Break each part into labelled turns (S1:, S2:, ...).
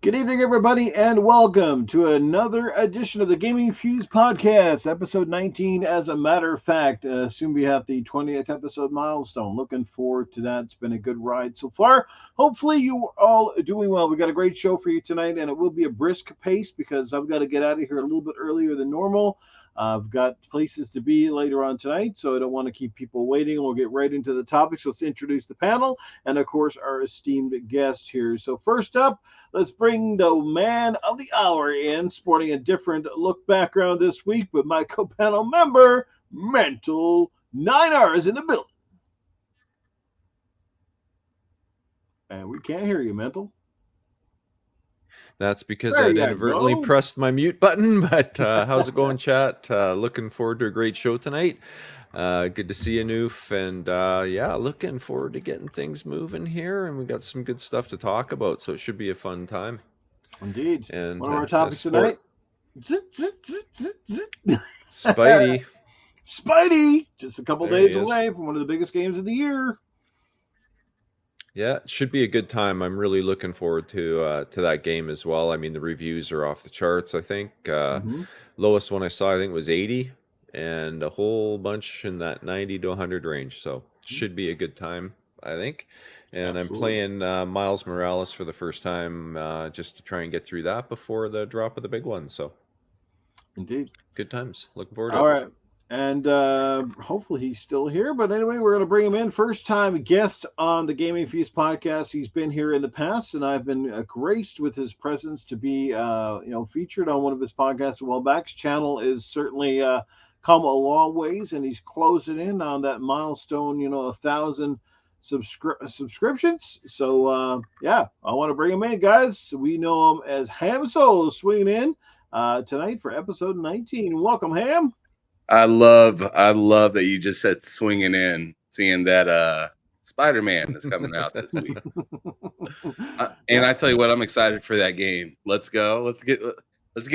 S1: Good evening, everybody, and welcome to another edition of the Gaming Fuse Podcast, episode 19. As a matter of fact, soon we have the 20th episode milestone. Looking forward to that. It's been a good ride so far. Hopefully, you are all doing well. We got a great show for you tonight, and it will be a brisk pace because I've got to get out of here a little bit earlier than normal. I've got places to be later on tonight, so I don't want to keep people waiting. We'll get right into the topics. Let's introduce the panel and, of course, our esteemed guest here. So first up, let's bring the man of the hour in, sporting a different look background this week, but my co-panel member, Mental9R, is in the building. And we can't hear you, Mental.
S2: That's because
S1: There
S2: I
S1: you
S2: inadvertently
S1: go.
S2: pressed my mute button, but how's it going, chat? Looking forward to a great show tonight. Good to see you, Noof, and yeah, looking forward to getting things moving here, and we got some good stuff to talk about, so it should be a fun time.
S1: Indeed.
S2: And
S1: One of our topics tonight.
S2: Spidey.
S1: Spidey, just a couple
S2: There
S1: days
S2: he is.
S1: away from one of the biggest games of the year.
S2: Yeah, it should be a good time. I'm really looking forward to that game as well. I mean, the reviews are off the charts, I think. Lowest one I saw, I think, was 80, and a whole bunch in that 90 to 100 range. So should be a good time, I think. And
S1: Absolutely.
S2: I'm playing Miles Morales for the first time just to try and get through that before the drop of the big one. So
S1: Indeed.
S2: good times. Looking forward to
S1: All
S2: it.
S1: right. And hopefully he's still here. But anyway, we're going to bring him in. First time guest on the Gaming Feast podcast. He's been here in the past, and I've been graced with his presence to be, featured on one of his podcasts a while back. His channel is certainly come a long ways, and he's closing in on that milestone, 1,000 subscriptions. So, yeah, I want to bring him in, guys. We know him as Ham Solo swinging in tonight for episode 19. Welcome, Ham.
S3: I love that you just said swinging in, seeing that Spiderman is coming out this week. And I tell you what, I'm excited for that game. Let's go. Let's get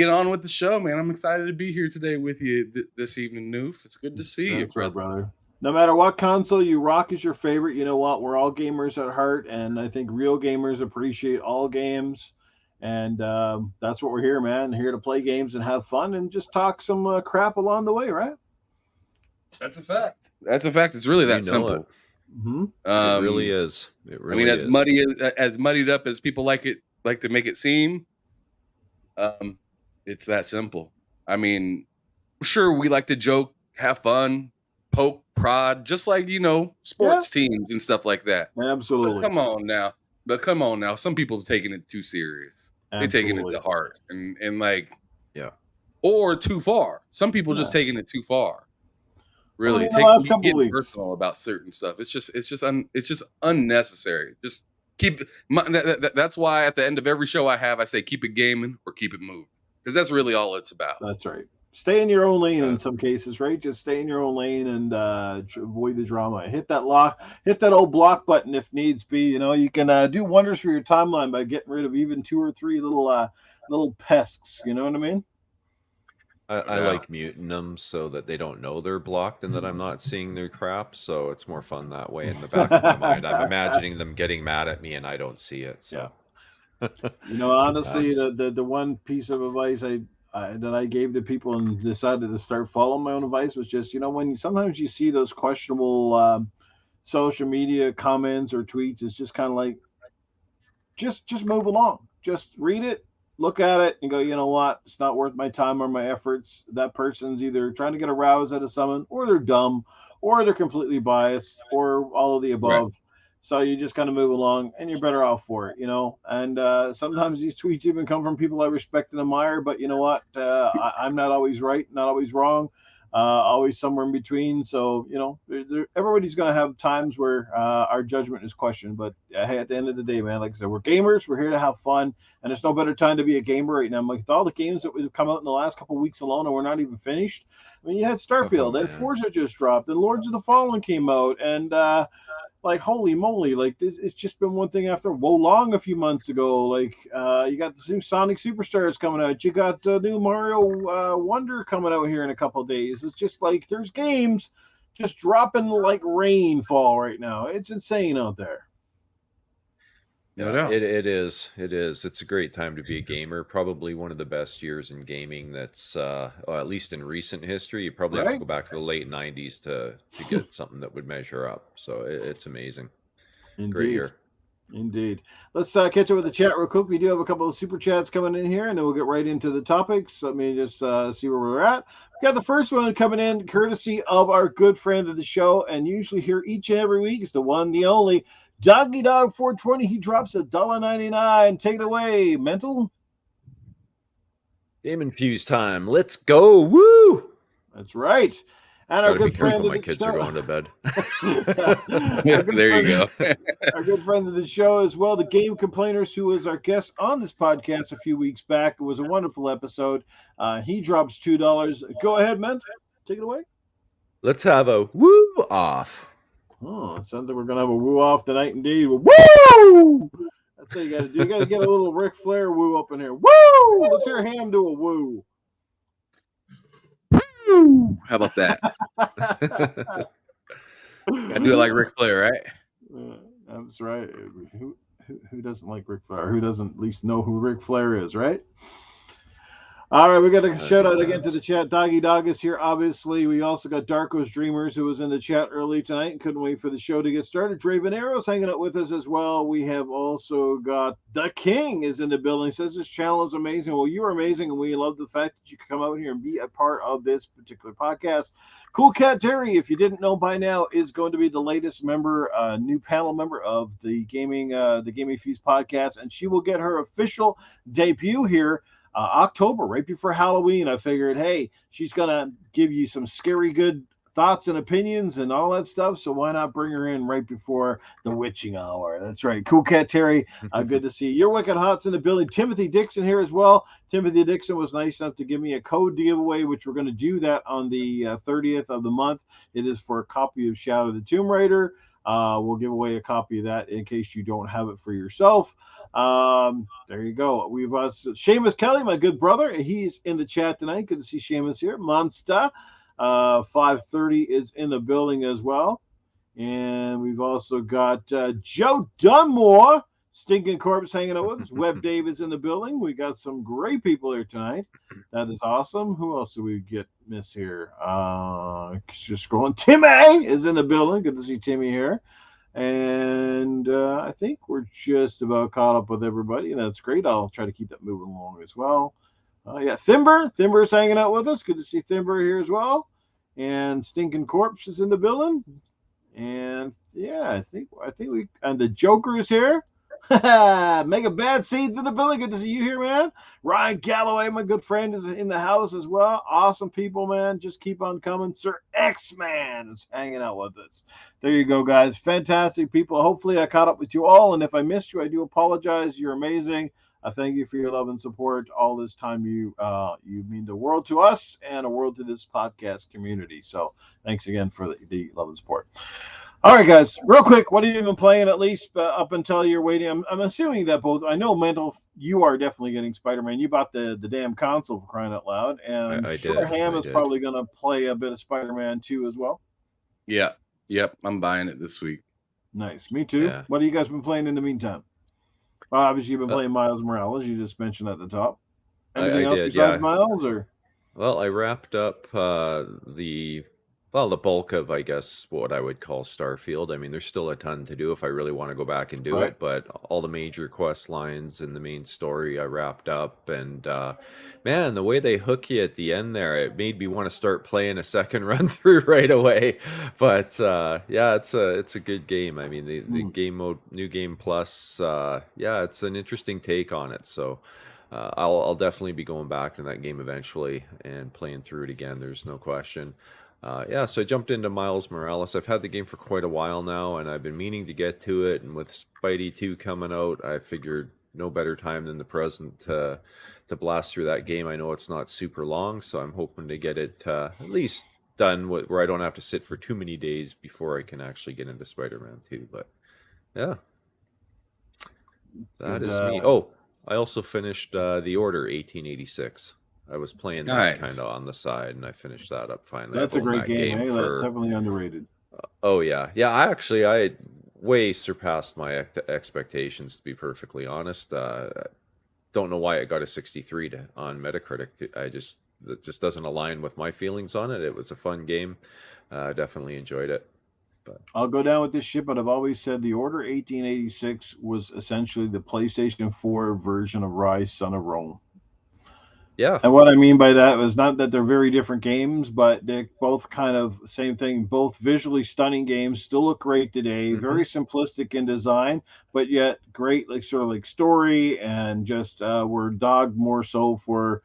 S3: on with the show, man. I'm excited to be here today with you this evening, Noof. It's good to see you, brother.
S1: No matter what console you rock is your favorite, you know what? We're all gamers at heart, and I think real gamers appreciate all games. And that's what we're here, man. Here to play games and have fun and just talk some crap along the way, right?
S3: That's a fact. It's really that simple.
S2: It. It really is. It really
S3: is. As muddied up as people like to make it seem, it's that simple. I mean, sure, we like to joke, have fun, poke, prod, just like, sports teams and stuff like that.
S1: Absolutely.
S3: But come on now. Some people are taking it too serious. They're taking it to heart and or too far. Some people just taking it too far. Really, getting personal about certain stuff. It's just unnecessary. Just keep. That's why at the end of every show I say keep it gaming or keep it moving, because that's really all it's about.
S1: That's right. Stay in your own lane in some cases, right? Just stay in your own lane and avoid the drama. Hit that old block button if needs be. You can do wonders for your timeline by getting rid of even 2 or 3 little pests. You know what I mean?
S2: I like muting them so that they don't know they're blocked and that I'm not seeing their crap. So it's more fun that way. In the back of my mind, I'm imagining them getting mad at me and I don't see it. So.
S1: Yeah. Honestly, the one piece of advice that I gave to people and decided to start following my own advice was just, when sometimes you see those questionable social media comments or tweets, it's just kind of like, just move along. Just read it, look at it, and go, you know what? It's not worth my time or my efforts. That person's either trying to get a rouse out of someone, or they're dumb, or they're completely biased, or all of the above. Right. So you just kind of move along, and you're better off for it, And sometimes these tweets even come from people I respect and admire, but you know what? I'm not always right, not always wrong, always somewhere in between. So, everybody's going to have times where our judgment is questioned. But hey, at the end of the day, man, like I said, we're gamers. We're here to have fun, and there's no better time to be a gamer right now. Like with all the games that have come out in the last couple of weeks alone, and we're not even finished. I mean, you had Starfield, and Forza just dropped, and Lords of the Fallen came out, and like, holy moly, like it's just been one thing after Wolong a few months ago. Like you got the new Sonic Superstars coming out. You got new Mario Wonder coming out here in a couple of days. It's just like there's games just dropping like rainfall right now. It's insane out there.
S3: No doubt.
S2: It is. It's a great time to be a gamer. Probably one of the best years in gaming. That's well, at least in recent history. You probably have to go back to the late '90s to get something that would measure up. So it's amazing.
S1: Indeed.
S2: Great year.
S1: Indeed. Let's catch up with the chat real quick. We do have a couple of super chats coming in here, and then we'll get right into the topics. Let me just see where we're at. We got the first one coming in courtesy of our good friend of the show, and usually here each and every week is the one, the only Doggy Dog 420. He drops $1.99. Take it away, Mental.
S2: Game infused time. Let's go. Woo!
S1: That's right. And our good friend
S2: of my kids are going to bed.
S3: There you go.
S1: Our good friend of the show as well, the Game Complainers, who was our guest on this podcast a few weeks back. It was a wonderful episode. He drops $2. Go ahead, Ment. Take it away.
S2: Let's have a woo off.
S1: Oh, it sounds like we're gonna have a woo off tonight, indeed. Woo! That's what you gotta do. You gotta get a little Ric Flair woo up in here. Woo! Let's hear Ham do a woo.
S3: How about that? Gotta do it like Ric Flair, right?
S1: That's right. Who doesn't like Ric Flair? Who doesn't at least know who Ric Flair is, right? All right, we got a shout out again to the chat. Doggy Dog is here, obviously. We also got Darko's Dreamers, who was in the chat early tonight and couldn't wait for the show to get started. Draven Arrows hanging out with us as well. We have also got The King is in the building. Says this channel is amazing. Well, you are amazing, and we love the fact that you could come out here and be a part of this particular podcast. Cool Cat Terry, if you didn't know by now, is going to be the latest member, new panel member of the Gaming Fuse podcast, and she will get her official debut here October, right before Halloween. I figured, hey, she's going to give you some scary good thoughts and opinions and all that stuff. So why not bring her in right before the witching hour? That's right. Cool Cat Terry, good to see you. Your Wicked Hot's in the building. Timothy Dixon here as well. Timothy Dixon was nice enough to give me a code to give away, which we're going to do that on the 30th of the month. It is for a copy of Shadow of the Tomb Raider. We'll give away a copy of that in case you don't have it for yourself. There you go. We've Seamus Kelly, my good brother. He's in the chat tonight. Good to see Seamus here. Monsta 530 is in the building as well. And we've also got Joe Dunmore, Stinking Corpse, hanging out with us. Webb Dave is in the building. We got some great people here tonight. That is awesome. Who else do we miss here? Just scrolling. Timmy is in the building. Good to see Timmy here. And I think we're just about caught up with everybody, and that's great. I'll try to keep that moving along as well. Yeah, Thimber's hanging out with us. Good to see Thimber here as well. And Stinking Corpse is in the building. And yeah, I think we and the Joker is here. Mega Bad Seeds in the building. Good to see you here, man. Ryan Galloway, my good friend, is in the house as well. Awesome people, man. Just keep on coming. Sir X-Man is hanging out with us. There you go, guys. Fantastic people. Hopefully I caught up with you all. And if I missed you, I do apologize. You're amazing. I thank you for your love and support all this time. You mean the world to us and a world to this podcast community. So thanks again for the love and support. All right, guys, real quick, what have you been playing at least up until you're waiting? I'm assuming that both, I know, Mental, you are definitely getting Spider-Man. You bought the damn console, for crying out loud. And I'm sure Ham is probably going to play a bit of Spider-Man 2 as well.
S3: Yeah. Yep. I'm buying it this week.
S1: Nice. Me too. Yeah. What have you guys been playing in the meantime? Well, obviously, you've been playing Miles Morales. You just mentioned at the top. Anything else besides Miles? Or?
S2: Well, I wrapped up the bulk of, I guess, what I would call Starfield. I mean, there's still a ton to do if I really want to go back and do it, but all the major quest lines and the main story I wrapped up. And man, the way they hook you at the end there, it made me want to start playing a second run through right away. But yeah, it's a good game. I mean, the game mode, New Game Plus, yeah, it's an interesting take on it. So I'll definitely be going back to that game eventually and playing through it again. There's no question. Yeah, so I jumped into Miles Morales. I've had the game for quite a while now, and I've been meaning to get to it. And with Spidey 2 coming out, I figured no better time than the present to blast through that game. I know it's not super long, so I'm hoping to get it at least done where I don't have to sit for too many days before I can actually get into Spider-Man 2. But yeah, that is me. Oh, I also finished The Order 1886. I was playing that kind of on the side, and I finished that up finally.
S1: That's a great game. Hey, that's definitely underrated.
S2: Oh yeah, yeah. I way surpassed my expectations, to be perfectly honest. Don't know why it got a 63 on Metacritic. It just doesn't align with my feelings on it. It was a fun game. Definitely enjoyed it. But
S1: I'll go down with this shit, but I've always said the Order 1886 was essentially the PlayStation 4 version of Rise, Son of Rome.
S2: Yeah.
S1: And what I mean by that is not that they're very different games, but they're both kind of the same thing. Both visually stunning games, still look great today. Very simplistic in design, but yet great, like sort of like story, and just were dogged more so for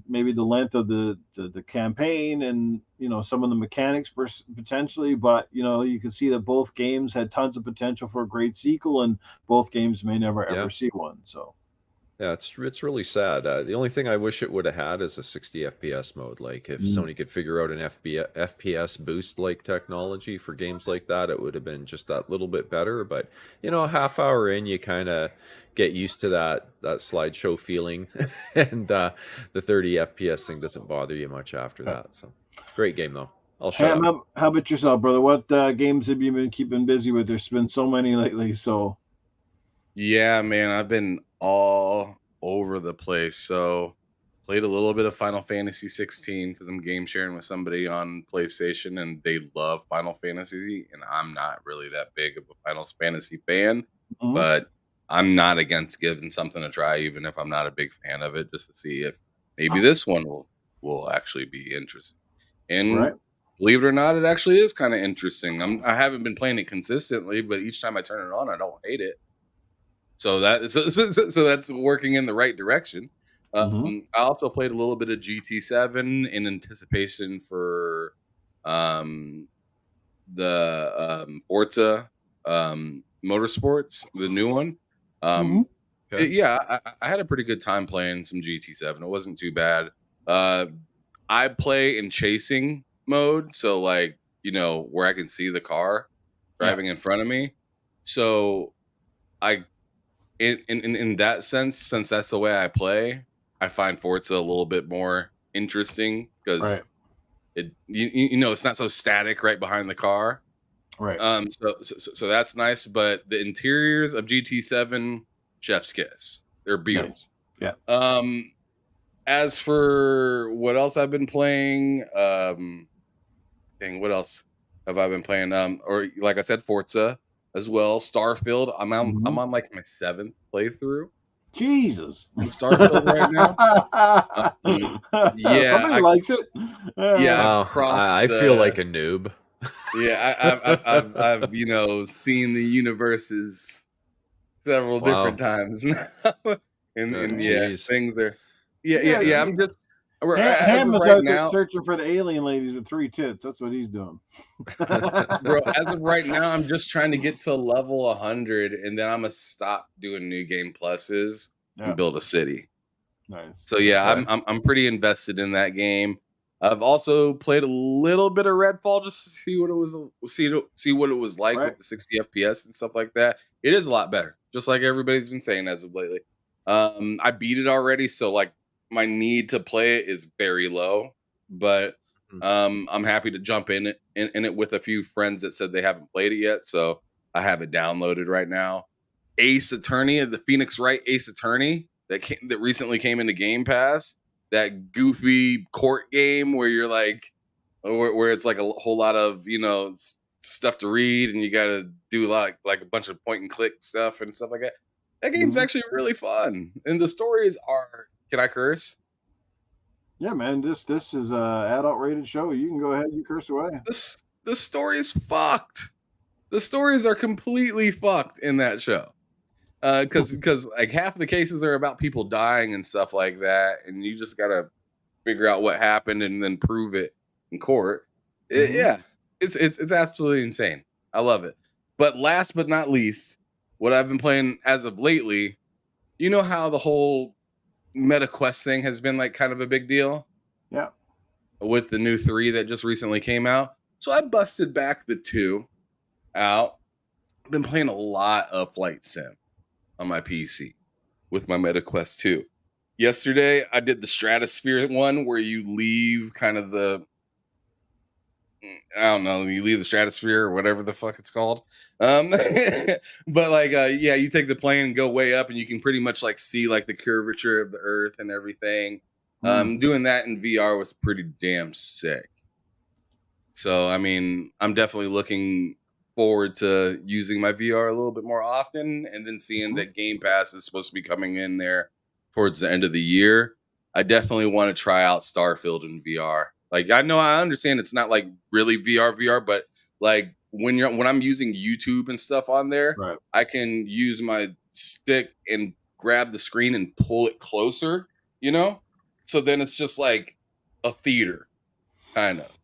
S1: maybe the length of the campaign and some of the mechanics potentially. But you can see that both games had tons of potential for a great sequel, and both games may never ever see one. So.
S2: Yeah, it's really sad. The only thing I wish it would have had is a 60 FPS mode. Like if Sony could figure out an FPS boost like technology for games like that, it would have been just that little bit better. But a half hour in, you kind of get used to that slideshow feeling, and the 30 FPS thing doesn't bother you much after that. So great game though. I'll shut up.
S1: How about yourself, brother? What games have you been keeping busy with? There's been so many lately. So.
S3: Yeah, man, I've been all over the place. So played a little bit of Final Fantasy 16 because I'm game sharing with somebody on PlayStation and they love Final Fantasy, and I'm not really that big of a Final Fantasy fan, but I'm not against giving something a try, even if I'm not a big fan of it, just to see if maybe this one will actually be interesting. And believe it or not, it actually is kind of interesting. I haven't been playing it consistently, but each time I turn it on, I don't hate it. So that's working in the right direction. I also played a little bit of GT7 in anticipation for the Forza Motorsports, the new one. Yeah, I had a pretty good time playing some GT7. It wasn't too bad. I play in chasing mode, so like where I can see the car driving in front of me. So in that sense, since that's the way I play, I find Forza a little bit more interesting because it's not so static right behind the car.
S1: Right.
S3: So that's nice. But the interiors of GT7, chef's kiss. They're beautiful.
S1: Nice. Yeah.
S3: As for what else I've been playing, what else have I been playing? Or like I said, Forza as well. Starfield. I'm on like my 7th playthrough.
S1: Jesus.
S3: In Starfield right now.
S1: Yeah, somebody likes it.
S3: Yeah,
S2: wow. I feel like a noob.
S3: Yeah, I've seen the universes several different times now, and things are. Yeah. I'm just.
S1: Ham is out there searching for the alien ladies with 3 tits. That's what he's doing.
S3: Bro, as of right now, I'm just trying to get to level 100, and then I'm gonna stop doing new game pluses and build a city.
S1: Nice.
S3: So yeah, I'm pretty invested in that game. I've also played a little bit of Redfall just to see what it was, see what it was like with the 60 FPS and stuff like that. It is a lot better, just like everybody's been saying as of lately. I beat it already, so like my need to play it is very low, but I'm happy to jump in it with a few friends that said they haven't played it yet, so I have it downloaded right now. Ace Attorney, the Phoenix Wright Ace Attorney that recently came into Game Pass, that goofy court game where you're like, where it's like a whole lot of stuff to read and you got to do like a bunch of point and click stuff and stuff like that. That game's actually really fun, and the stories are. Can I curse?
S1: Yeah, man. This is a adult rated show. You can go ahead. You curse away.
S3: The story is fucked. The stories are completely fucked in that show. Because like half of the cases are about people dying and stuff like that, and you just gotta figure out what happened and then prove it in court. It's absolutely insane. I love it. But last but not least, what I've been playing as of lately, you know how the whole Meta Quest thing has been like kind of a big deal?
S1: Yeah.
S3: With the new 3 that just recently came out. So I busted back the 2 out. I've been playing a lot of Flight Sim on my PC with my Meta Quest 2. Yesterday, I did the Stratosphere one where you leave kind of the I don't know, you leave the stratosphere or whatever the fuck it's called. But like, yeah, you take the plane and go way up, and you can pretty much like see like the curvature of the Earth and everything. Doing that in VR was pretty damn sick. So, I mean, I'm definitely looking forward to using my VR a little bit more often, and then seeing that Game Pass is supposed to be coming in there towards the end of the year. I definitely want to try out Starfield in VR. Like, I understand it's not like really VR, but like when I'm using YouTube and stuff on there,
S1: Right.
S3: I can use my stick and grab the screen and pull it closer, So then it's just like a theater, kind of.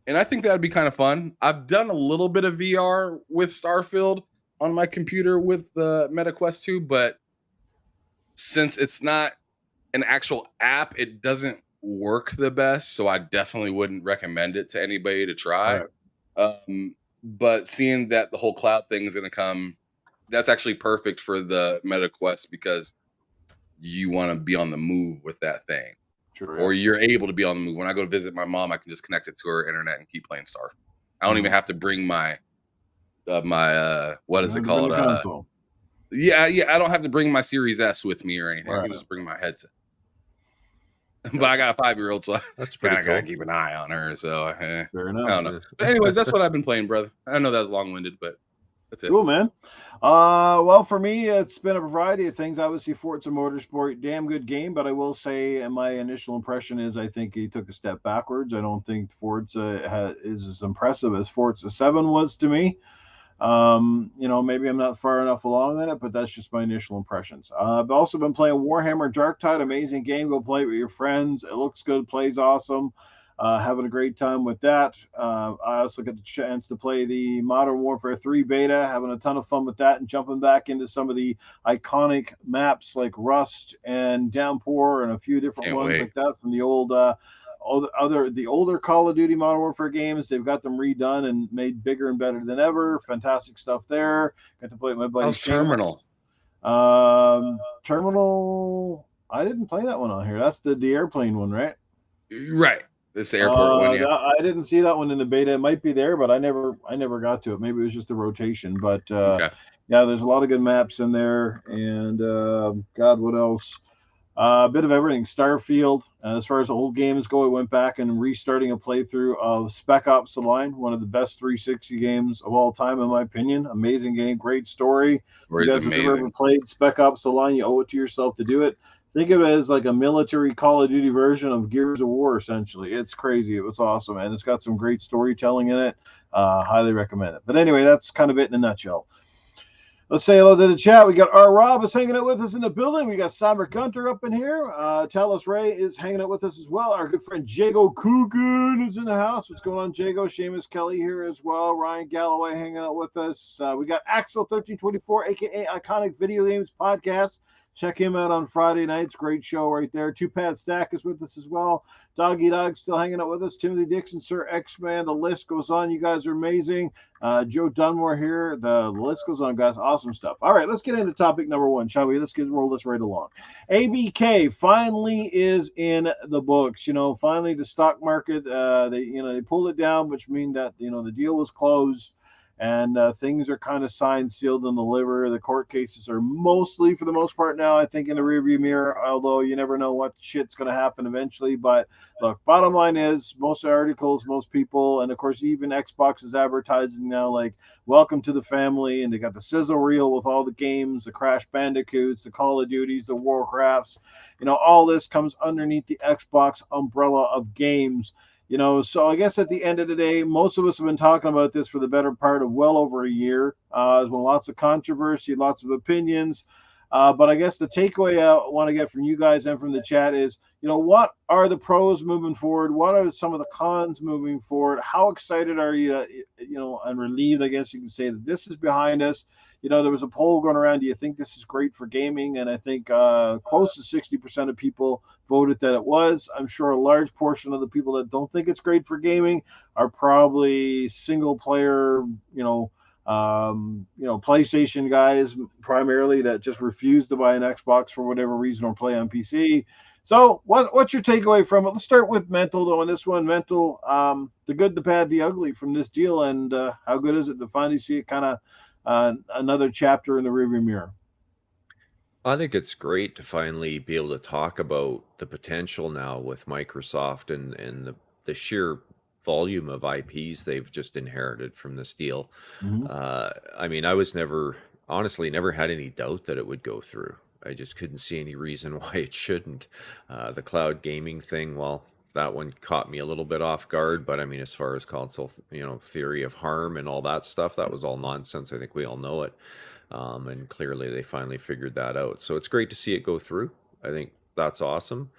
S3: And I think that'd be kind of fun. I've done a little bit of VR with Starfield on my computer with the MetaQuest 2, but since it's not an actual app, it doesn't work the best. So I definitely wouldn't recommend it to anybody to try. Right. But seeing that the whole cloud thing is going to come, that's actually perfect for the MetaQuest because you want to be on the move with that thing.
S1: Sure,
S3: or you're able to be on the move. When I go to visit my mom, I can just connect it to her internet and keep playing Starfield. I don't even have to bring my what is it called? Yeah, I don't have to bring my Series S with me or anything. Right. I can just bring my headset. But I got a 5-year-old, so that's kind of gotta keep an eye on her. So
S1: fair enough.
S3: I don't know. But anyways, that's what I've been playing, brother. I know that was long-winded, but that's it.
S1: Cool, man. Well, for me, it's been a variety of things. Obviously, Forza Motorsport, damn good game, but I will say, and my initial impression is, I think he took a step backwards. I don't think Forza is as impressive as Forza 7 was to me. Maybe I'm not far enough along in it, but that's just my initial impressions. I've also been playing Warhammer Dark Tide, amazing game. Go play it with your friends. It looks good, plays awesome. Having a great time with that. I also get the chance to play the Modern Warfare 3 beta, having a ton of fun with that and jumping back into some of the iconic maps like Rust and Downpour and a few different ones like that from the old the older Call of Duty Modern Warfare games. They've got them redone and made bigger and better than ever. Fantastic stuff there. Got to play with my buddy.
S3: How's Terminal?
S1: Terminal. I didn't play that one on here. That's the airplane one, right?
S3: Right. This airport one, yeah.
S1: I didn't see that one in the beta. It might be there, but I never got to it. Maybe it was just a rotation. But yeah, there's a lot of good maps in there. And God, what else? A bit of everything. Starfield. As far as old games go, I went back and restarting a playthrough of Spec Ops: The Line, one of the best 360 games of all time, in my opinion. Amazing game, great story. If you guys have ever played Spec Ops: The Line, you owe it to yourself to do it. Think of it as like a military Call of Duty version of Gears of War, essentially. It's crazy. It was awesome, and it's got some great storytelling in it. Highly recommend it. But anyway, that's kind of it in a nutshell. Let's say hello to the chat. We got R. Rob is hanging out with us in the building. We got Summer Gunter up in here. Talos Ray is hanging out with us as well. Our good friend Jago Coogan is in the house. What's going on, Jago? Seamus Kelly here as well. Ryan Galloway hanging out with us. We got Axel1324, a.k.a. Iconic Video Games Podcast. Check him out on Friday nights. Great show right there. Two Pad Stack is with us as well. Doggy Dog still hanging out with us. Timothy Dixon, Sir X-Man. The list goes on. You guys are amazing. Joe Dunmore here. The list goes on, guys. Awesome stuff. All right, let's get into topic number one, shall we? Let's roll this right along. ABK finally is in the books. Finally the stock market, they pulled it down, which means that, the deal was closed. And things are kind of signed, sealed, and delivered. The court cases are mostly, for the most part now, I think, in the rearview mirror, although you never know what shit's going to happen eventually. But look, bottom line is, most articles, most people, and of course, even Xbox is advertising now, like, welcome to the family. And they got the sizzle reel with all the games, the Crash Bandicoots, the Call of Duties, the Warcrafts. All this comes underneath the Xbox umbrella of games. So I guess at the end of the day, most of us have been talking about this for the better part of well over a year. There's been lots of controversy, lots of opinions. But I guess the takeaway I want to get from you guys and from the chat is, what are the pros moving forward? What are some of the cons moving forward? How excited are you, and relieved, I guess you can say, that this is behind us? There was a poll going around. Do you think this is great for gaming? And I think close to 60% of people voted that it was. I'm sure a large portion of the people that don't think it's great for gaming are probably single player, PlayStation guys primarily that just refuse to buy an Xbox for whatever reason or play on PC. So what's your takeaway from it? Let's start with Mental though. On this one, Mental, the good, the bad, the ugly from this deal, and how good is it to finally see it kind of another chapter in the rearview mirror?
S2: I think it's great to finally be able to talk about the potential now with Microsoft and the sheer volume of IPs they've just inherited from this deal.
S1: Mm-hmm.
S2: I mean, I was honestly, never had any doubt that it would go through. I just couldn't see any reason why it shouldn't. The cloud gaming thing, well, that one caught me a little bit off guard, but I mean, as far as console, theory of harm and all that stuff, that was all nonsense. I think we all know it. And clearly they finally figured that out. So it's great to see it go through. I think that's awesome.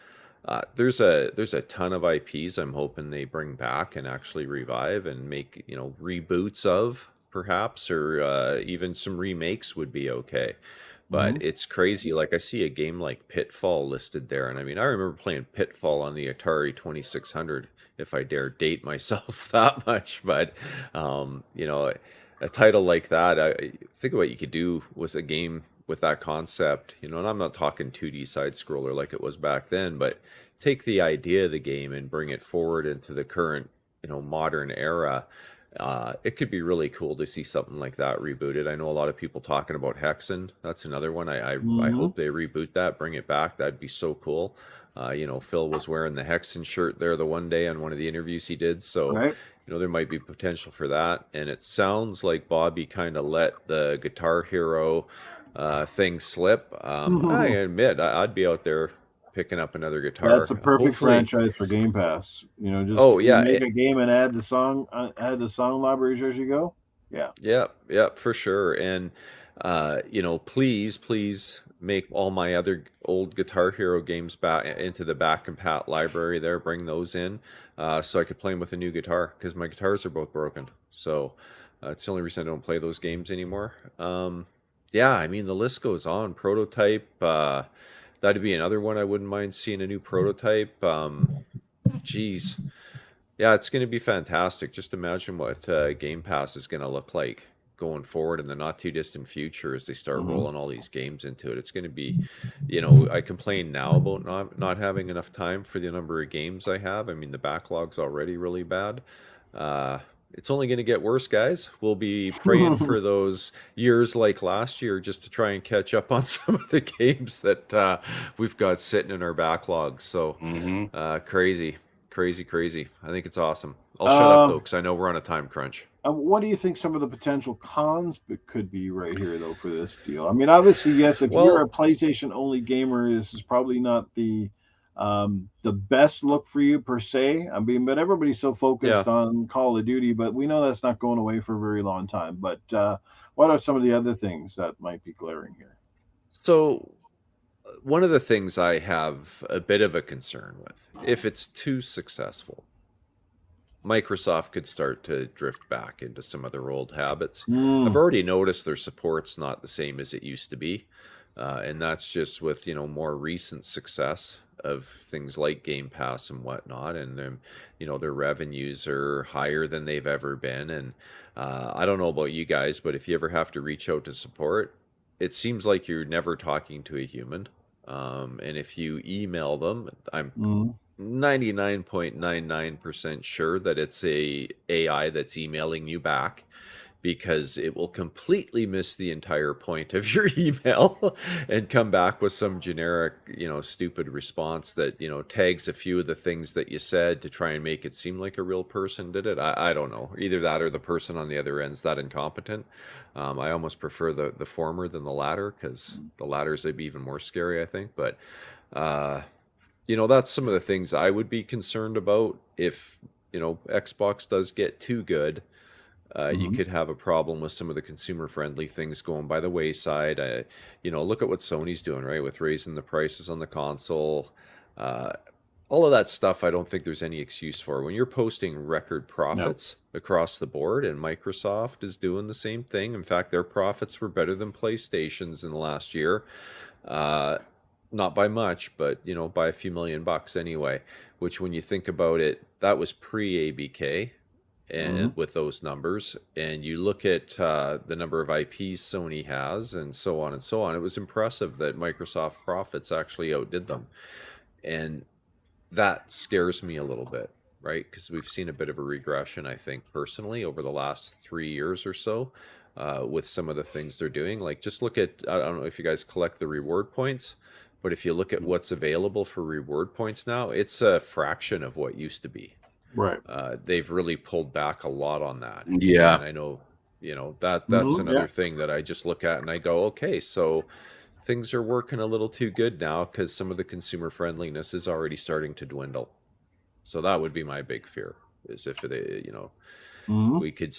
S2: There's a ton of IPs I'm hoping they bring back and actually revive and make, reboots of perhaps, or even some remakes would be okay. But it's crazy. Like I see a game like Pitfall listed there, and I mean I remember playing Pitfall on the Atari 2600, if I dare date myself that much. But a title like that, I think of what you could do with a game with that concept, and I'm not talking 2D side scroller like it was back then, but take the idea of the game and bring it forward into the current, modern era. It could be really cool to see something like that rebooted. I know a lot of people talking about Hexen. That's another one. I hope they reboot that, bring it back. That'd be so cool. Phil was wearing the Hexen shirt there the one day on one of the interviews he did. So,
S1: right.
S2: There might be potential for that. And it sounds like Bobby kind of let the Guitar Hero thing slip. I admit, I'd be out there picking up another guitar.
S1: That's a perfect franchise for Game Pass. Make a game and add the song libraries as you go.
S2: Yeah, for sure. And please make all my other old Guitar Hero games back into the back and pat library there. Bring those in so I could play them with a new guitar, because my guitars are both broken. So it's the only reason I don't play those games anymore. I mean, the list goes on. Prototype, that'd be another one I wouldn't mind seeing a new Prototype. Geez. Yeah, it's going to be fantastic. Just imagine what Game Pass is going to look like going forward in the not too distant future as they start rolling all these games into it. It's going to be, I complain now about not having enough time for the number of games I have. I mean, the backlog's already really bad. It's only going to get worse, guys. We'll be praying for those years like last year just to try and catch up on some of the games that we've got sitting in our backlog. So crazy. I think it's awesome. I'll shut up though, because I know we're on a time crunch.
S1: What do you think some of the potential cons could be right here though for this deal? I mean, obviously, yes, if you're a PlayStation only gamer, this is probably not the best look for you per se. I mean, but everybody's so focused on Call of Duty, but we know that's not going away for a very long time. But what are some of the other things that might be glaring here?
S2: So one of the things I have a bit of a concern with, if it's too successful, Microsoft could start to drift back into some of their old habits. I've already noticed their support's not the same as it used to be. And that's just with, more recent success of things like Game Pass and whatnot. And then, their revenues are higher than they've ever been. And I don't know about you guys, but if you ever have to reach out to support, it seems like you're never talking to a human. And if you email them, I'm 99.99% sure that it's a AI that's emailing you back, because it will completely miss the entire point of your email and come back with some generic, stupid response that, tags a few of the things that you said to try and make it seem like a real person did it. I don't know. Either that or the person on the other end's that incompetent. I almost prefer the former than the latter, because the latter is even more scary, I think. But, that's some of the things I would be concerned about. If, Xbox does get too good, you could have a problem with some of the consumer-friendly things going by the wayside. Look at what Sony's doing, right, with raising the prices on the console. All of that stuff, I don't think there's any excuse for. When you're posting record profits across the board, and Microsoft is doing the same thing. In fact, their profits were better than PlayStation's in the last year. Not by much, but, by a few $1 million anyway, which when you think about it, that was pre-ABK. and with those numbers, and you look at the number of IPs Sony has, and so on and so on, it was impressive that Microsoft profits actually outdid them, and that scares me a little bit, right? Because we've seen a bit of a regression, I think, personally, over the last 3 years or so, with some of the things they're doing. Like, just look at, I don't know if you guys collect the reward points, but if you look at what's available for reward points now, it's a fraction of what used to be.
S1: Right.
S2: They've really pulled back a lot on that.
S3: Yeah.
S2: And I know, that's another thing that I just look at and I go, okay, so things are working a little too good now because some of the consumer friendliness is already starting to dwindle. So that would be my big fear, is if they, we could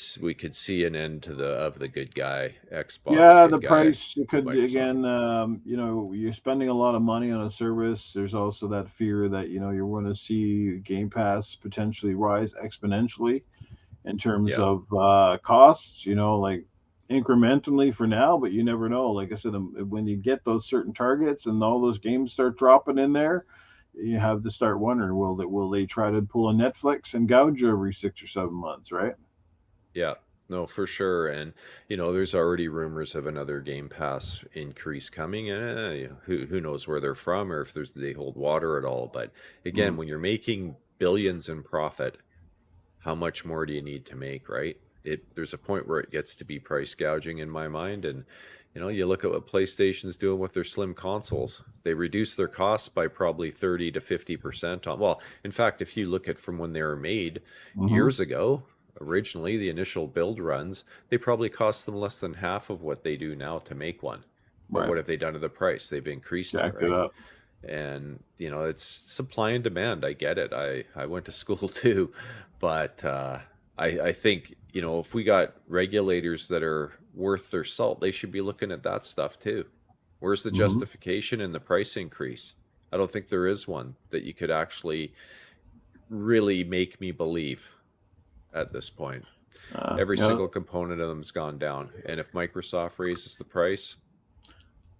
S2: see an end to the good guy Xbox.
S1: Yeah, the price could Microsoft. Again, you're spending a lot of money on a service. There's also that fear that you're going to see Game Pass potentially rise exponentially in terms of costs. Like incrementally for now, but you never know. Like I said, when you get those certain targets and all those games start dropping in there, you have to start wondering, will they try to pull a Netflix and gouge every 6 or 7 months, right?
S2: Yeah, no, for sure. And there's already rumors of another Game Pass increase coming, and who knows where they're from or if they hold water at all. But again, when you're making billions in profit, how much more do you need to make, right? There's a point where it gets to be price gouging in my mind. And you look at what PlayStation's doing with their slim consoles. They reduce their costs by probably 30 to 50% on. Well, in fact, if you look at from when they were made years ago, originally the initial build runs, they probably cost them less than half of what they do now to make one. But what have they done to the price? They've increased it, right? Up. And it's supply and demand. I get it. I went to school too, but I think if we got regulators that are worth their salt, they should be looking at that stuff too. Where's the justification in the price increase? I don't think there is one that you could actually really make me believe at this point. Every single component of them's gone down, and if Microsoft raises the price,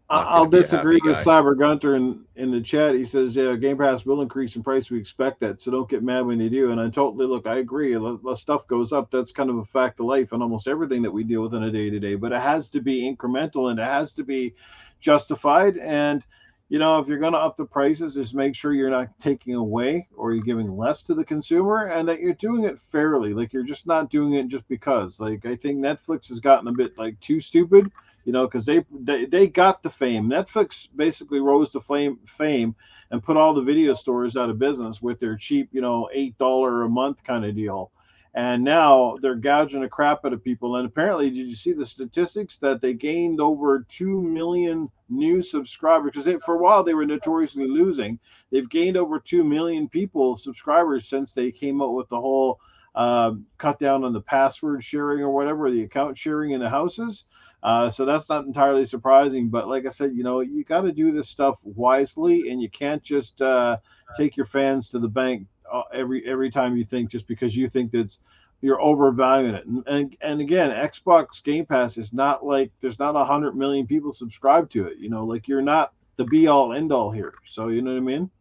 S1: I'll disagree with Cyber Gunter in the chat. He says, yeah, Game Pass will increase in price. We expect that, so don't get mad when they do. And I totally I agree. The stuff goes up. That's kind of a fact of life and almost everything that we deal with on a day-to-day. But it has to be incremental and it has to be justified. And, if you're going to up the prices, just make sure you're not taking away or you're giving less to the consumer and that you're doing it fairly. Like, you're just not doing it just because. Like, I think Netflix has gotten a bit, too stupid. Because they got the fame. Netflix basically rose to fame and put all the video stores out of business with their cheap, $8 a month kind of deal. And now they're gouging the crap out of people. And apparently, did you see the statistics that they gained over 2 million new subscribers? Because for a while they were notoriously losing. They've gained over 2 million subscribers since they came out with the whole cut down on the password sharing or whatever, the account sharing in the houses. So that's not entirely surprising, but like I said, you got to do this stuff wisely, and you can't just take your fans to the bank every time you think, just because you think you're overvaluing it. And again, Xbox Game Pass is not like there's not 100 million people subscribed to it. You're not the be all end all here. So you know what I mean?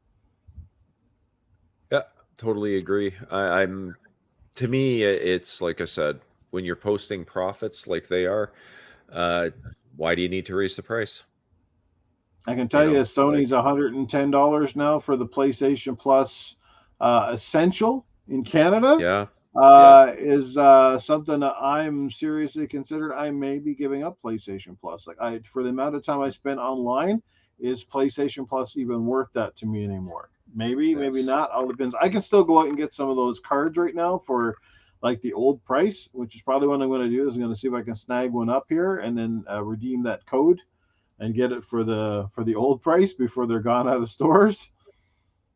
S2: Yeah, totally agree. To me, it's like I said, when you're posting profits like they are. Why do you need to raise the price?
S1: I can tell you, Sony's $110 now for the PlayStation Plus Essential in Canada. Is something that I'm seriously considered. I may be giving up PlayStation Plus. For the amount of time I spent online, is PlayStation Plus even worth that to me anymore? Maybe not. All depends. I can still go out and get some of those cards right now for the old price, which is probably what I'm going to do. Is I'm going to see if I can snag one up here and then redeem that code and get it for the old price before they're gone out of stores.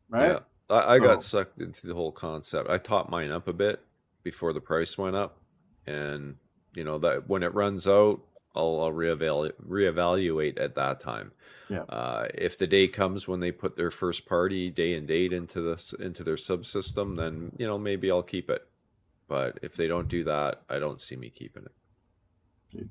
S1: Right?
S2: Yeah, I got sucked into the whole concept. I topped mine up a bit before the price went up, and that when it runs out, I'll reevaluate at that time.
S1: Yeah.
S2: If the day comes when they put their first party day and date into their subsystem, then maybe I'll keep it. But if they don't do that, I don't see me keeping it.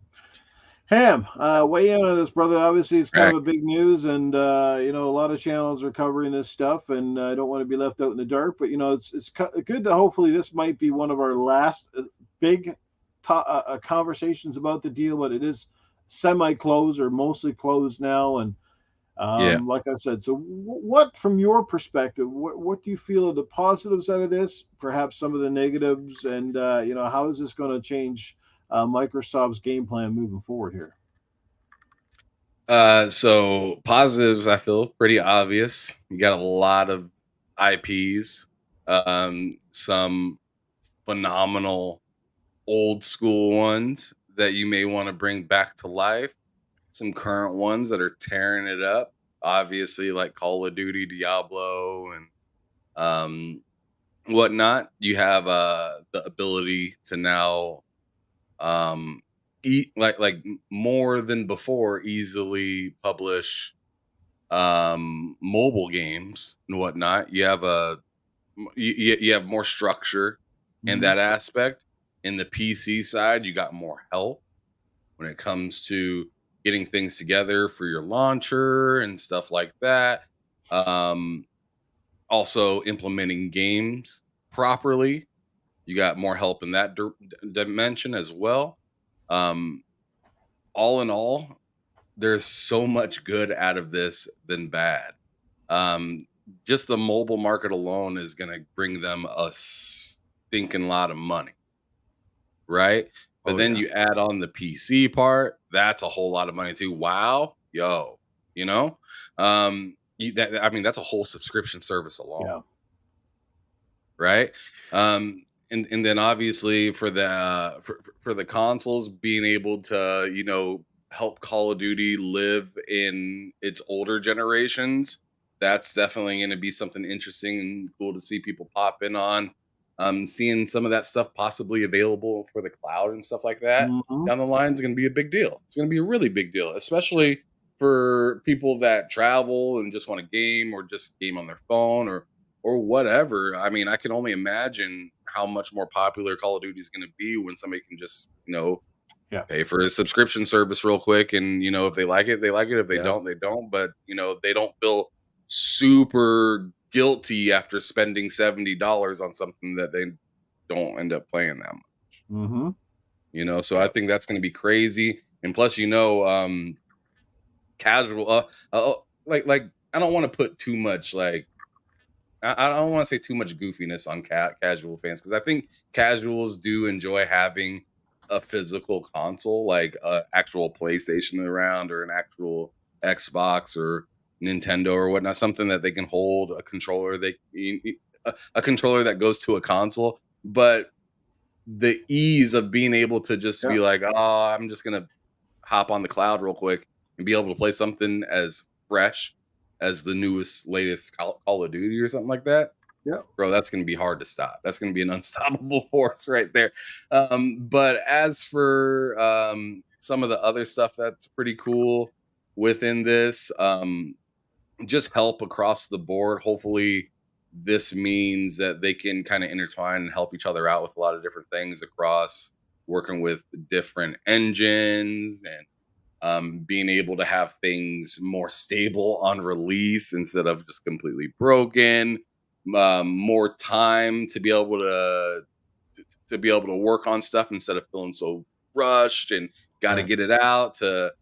S1: Ham, weigh in on this, brother. Obviously, it's kind of a big news, and a lot of channels are covering this stuff, and I don't want to be left out in the dark. But it's good that hopefully this might be one of our last big conversations about the deal. But it is semi-closed or mostly closed now, and like I said, so what, from your perspective, what do you feel are the positives out of this? Perhaps some of the negatives, and how is this going to change Microsoft's game plan moving forward here?
S3: So positives, I feel pretty obvious. You got a lot of IPs, some phenomenal old school ones that you may want to bring back to life, some current ones that are tearing it up, obviously, like Call of Duty, Diablo, and whatnot. You have the ability to now eat like more than before easily publish mobile games and whatnot. You have you have more structure in that aspect. In the PC side, you got more help when it comes to getting things together for your launcher and stuff like that. Also implementing games properly. You got more help in that dimension as well. All in all, there's so much good out of this than bad. Just the mobile market alone is going to bring them a stinking lot of money, right? But then you add on the PC part, that's a whole lot of money too. Wow, yo, I mean, that's a whole subscription service alone, right? And then obviously for the consoles, being able to help Call of Duty live in its older generations, that's definitely going to be something interesting and cool to see people pop in on. Seeing some of that stuff possibly available for the cloud and stuff like that down the line is going to be a big deal. It's going to be a really big deal, especially for people that travel and just want to game or just game on their phone or whatever. I mean, I can only imagine how much more popular Call of Duty is going to be when somebody can just, pay for a subscription service real quick. And, if they like it, they like it. If they don't, they don't. But, they don't feel super guilty after spending $70 on something that they don't end up playing that much. So I think that's going to be crazy. And plus, casual, like I don't want to put too much I don't want to say too much goofiness on casual fans, because I think casuals do enjoy having a physical console, like an actual PlayStation around or an actual Xbox or Nintendo or whatnot, something that they can hold, a controller a controller that goes to a console. But the ease of being able to just be like, oh, I'm just gonna hop on the cloud real quick and be able to play something as fresh as the latest Call of Duty or something like that.
S1: Yeah,
S3: bro, that's going to be hard to stop. That's going to be an unstoppable force right there. But as for some of the other stuff that's pretty cool within this, just help across the board. Hopefully this means that they can kind of intertwine and help each other out with a lot of different things across working with different engines and being able to have things more stable on release instead of just completely broken. More time to be able to work on stuff instead of feeling so rushed and got to get it out to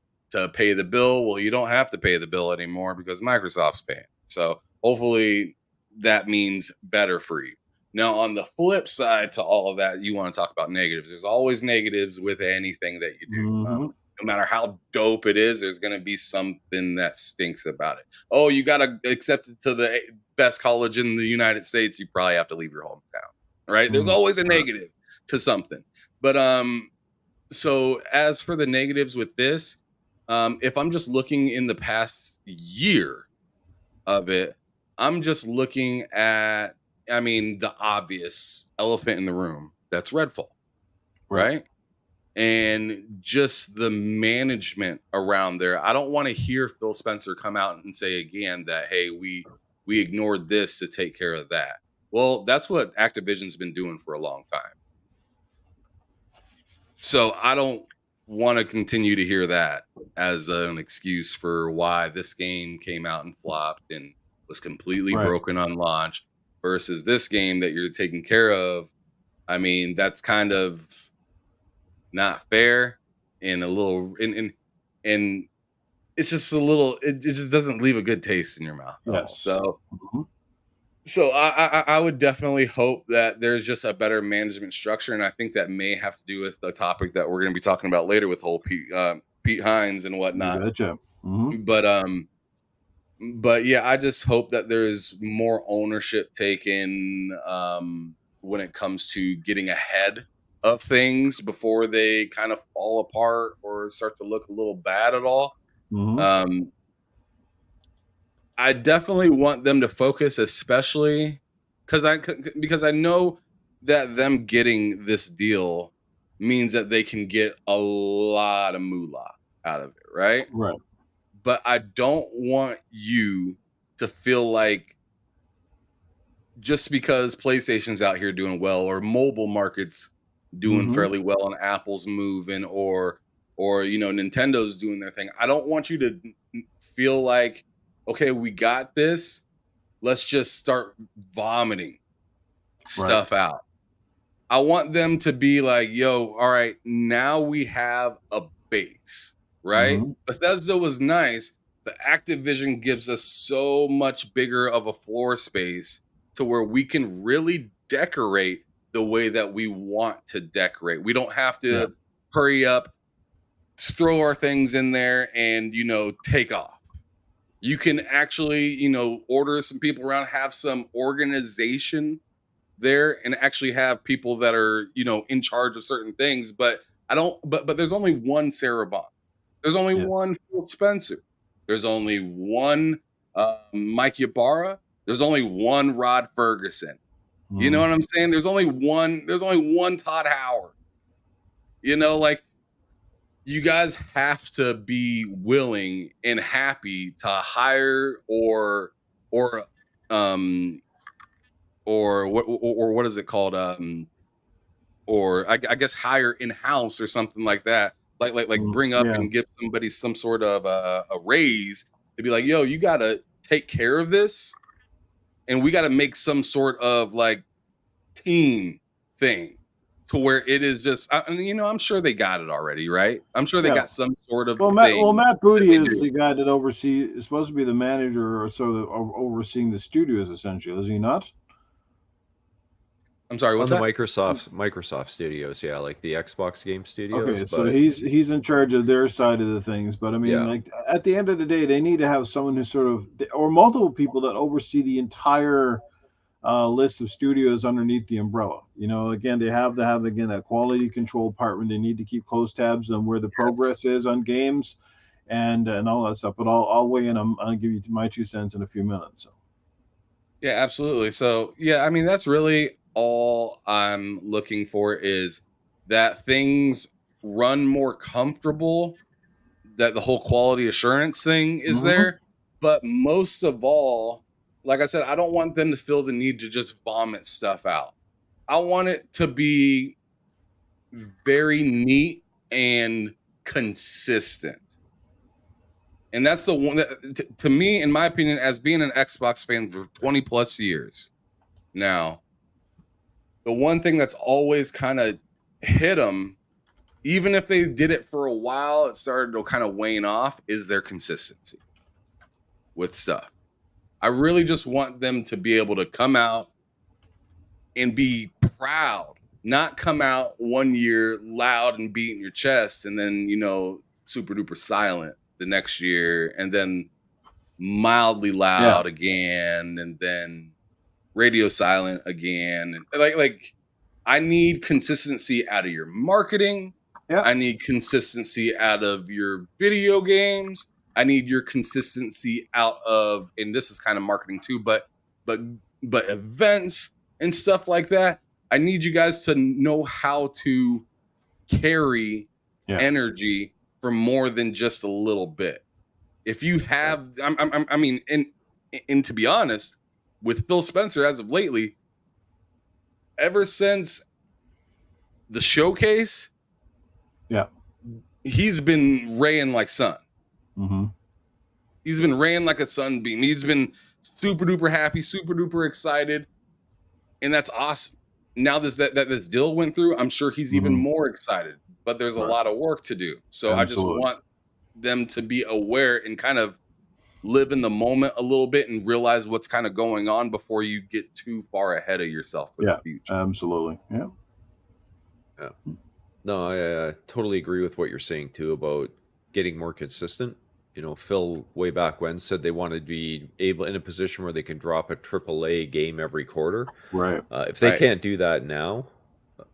S3: pay the bill. Well, you don't have to pay the bill anymore because Microsoft's paying. So hopefully that means better for you. Now, on the flip side to all of that, you want to talk about negatives. There's always negatives with anything that you do. No matter how dope it is, there's going to be something that stinks about it. Oh, you got to accept it to the best college in the United States. You probably have to leave your hometown, right? There's always a negative to something. But so as for the negatives with this, if I'm just looking in the past year of it, I'm just looking at, the obvious elephant in the room. That's Redfall, right? And just the management around there. I don't want to hear Phil Spencer come out and say again that, hey, we ignored this to take care of that. Well, that's what Activision's been doing for a long time. So I don't want to continue to hear that as an excuse for why this game came out and flopped and was completely broken on launch versus this game that you're taking care of. I mean, that's kind of not fair and a little and it's just a little it just doesn't leave a good taste in your mouth at all. So I would definitely hope that there's just a better management structure, and I think that may have to do with the topic that we're going to be talking about later with whole Pete Hines and whatnot.
S1: Gotcha.
S3: But yeah, I just hope that there's more ownership taken when it comes to getting ahead of things before they kind of fall apart or start to look a little bad at all. I definitely want them to focus, especially because I know that them getting this deal means that they can get a lot of moolah out of it, right?
S1: Right.
S3: But I don't want you to feel like just because PlayStation's out here doing well or mobile markets doing fairly well and Apple's moving or Nintendo's doing their thing. I don't want you to feel like, okay, we got this. Let's just start vomiting stuff out. I want them to be like, yo, all right, now we have a base, right? Bethesda was nice, but Activision gives us so much bigger of a floor space to where we can really decorate the way that we want to decorate. We don't have to hurry up, throw our things in there and, take off. You can actually, order some people around, have some organization there and actually have people that are, in charge of certain things. But there's only one Sarah Bond. There's only one Phil Spencer. There's only one Mike Ybarra. There's only one Rod Ferguson. You know what I'm saying? There's only one Todd Howard. You guys have to be willing and happy to hire or what is it called? Or I guess hire in-house or something like that. Like bring up and give somebody some sort of a raise to be like, yo, you got to take care of this. And we got to make some sort of like team thing to where it is just, I'm sure they got it already, right? I'm sure they got some sort of thing.
S1: Matt Booty is the guy that is supposed to be the manager or sort of overseeing the studios, essentially, is he not?
S3: I'm sorry, what's
S2: on
S3: that?
S2: the Microsoft studios, like the Xbox game studios.
S1: Okay, so he's in charge of their side of the things, but I mean, like at the end of the day, they need to have someone who sort of, or multiple people that oversee the entire list of studios underneath the umbrella. Again, they have to have that quality control part when they need to keep close tabs on where the progress is on games and all that stuff. But I'll weigh in. I'll give you my 2 cents in a few minutes. So.
S3: Yeah, absolutely. So I mean, that's really all I'm looking for is that things run more comfortable, that the whole quality assurance thing is there. But most of all, like I said, I don't want them to feel the need to just vomit stuff out. I want it to be very neat and consistent. And that's the one that, to me, in my opinion, as being an Xbox fan for 20 plus years now, the one thing that's always kind of hit them, even if they did it for a while, it started to kind of wane off, is their consistency with stuff. I really just want them to be able to come out and be proud, not come out one year loud and beating your chest and then, super duper silent the next year and then mildly loud again and then radio silent again. And like I need consistency out of your marketing. I need consistency out of your video games. I need your consistency out of, and this is kind of marketing too, but events and stuff like that. I need you guys to know how to carry energy for more than just a little bit. If you have, I mean, and to be honest, with Phil Spencer as of lately, ever since the showcase, he's been raying like sun.
S1: Mm-hmm.
S3: He's been raying like a sunbeam. He's been super duper happy, super duper excited, and that's awesome. Now this deal went through, I'm sure he's even more excited. But there's a lot of work to do. So I just want them to be aware and kind of live in the moment a little bit and realize what's kind of going on before you get too far ahead of yourself for the future.
S1: Absolutely. Yeah.
S2: No, I totally agree with what you're saying too about getting more consistent. You know, Phil way back when said they wanted to be able in a position where they can drop a AAA game every quarter.
S1: Right.
S2: If they can't do that now,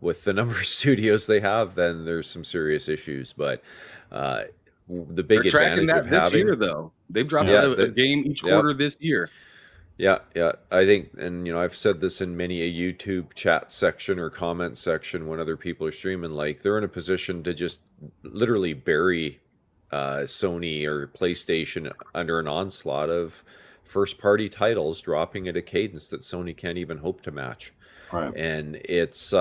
S2: with the number of studios they have, then there's some serious issues. But the big advantage of having
S3: this year, though, they've dropped a game each quarter this year.
S2: Yeah, I think, and I've said this in many a YouTube chat section or comment section when other people are streaming, like they're in a position to just literally bury Sony or PlayStation under an onslaught of first-party titles dropping at a cadence that Sony can't even hope to match.
S1: Right.
S2: And it's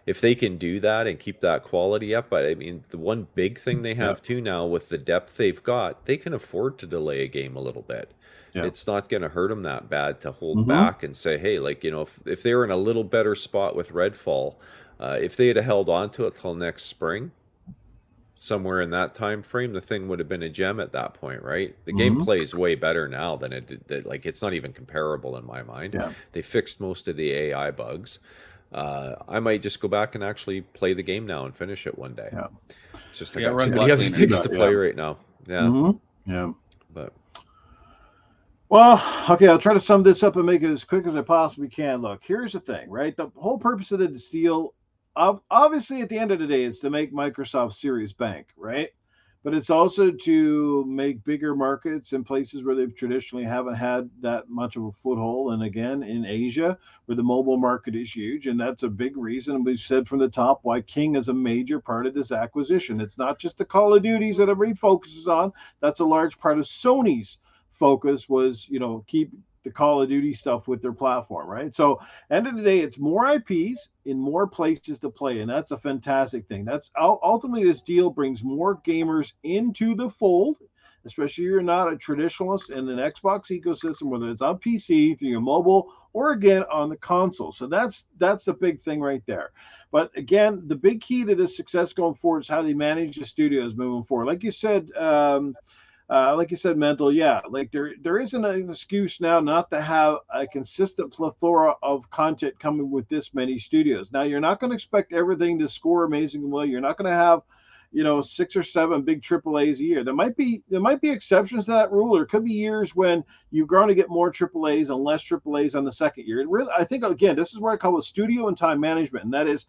S2: if they can do that and keep that quality up, but I mean, the one big thing they have too now with the depth they've got, they can afford to delay a game a little bit. Yeah. It's not going to hurt them that bad to hold back and say, hey, like, if they were in a little better spot with Redfall, if they had held on to it till next spring, somewhere in that time frame, the thing would have been a gem at that point, right? The game plays way better now than it did. Like, it's not even comparable in my mind.
S1: Yeah.
S2: They fixed most of the AI bugs. I might just go back and actually play the game now and finish it one day.
S1: Yeah.
S2: It's just I got too many other things to play right now. Yeah.
S1: Yeah.
S2: But
S1: well, okay, I'll try to sum this up and make it as quick as I possibly can. Look, here's the thing, right? The whole purpose of the deal, obviously, at the end of the day, it's to make Microsoft serious bank, right? But it's also to make bigger markets in places where they traditionally haven't had that much of a foothold. And again, in Asia, where the mobile market is huge. And that's a big reason. And we've said from the top why King is a major part of this acquisition. It's not just the Call of Duties that everybody focuses on. That's a large part of Sony's focus was, keep the Call of Duty stuff with their platform, right? So end of the day, it's more IPs in more places to play, and that's a fantastic thing. That's ultimately, this deal brings more gamers into the fold, especially if you're not a traditionalist in an Xbox ecosystem, whether it's on PC, through your mobile, or again on the console. So that's the big thing right there. But again, the big key to this success going forward is how they manage the studios moving forward. Like you said, Mental, like there isn't an excuse now not to have a consistent plethora of content coming with this many studios. Now, you're not going to expect everything to score amazingly well. You're not going to have, 6 or 7 big AAAs a year. There might be exceptions to that rule. There could be years when you're going to get more AAAs and less AAAs on the second year. I think, again, this is where I call it studio and time management, and that is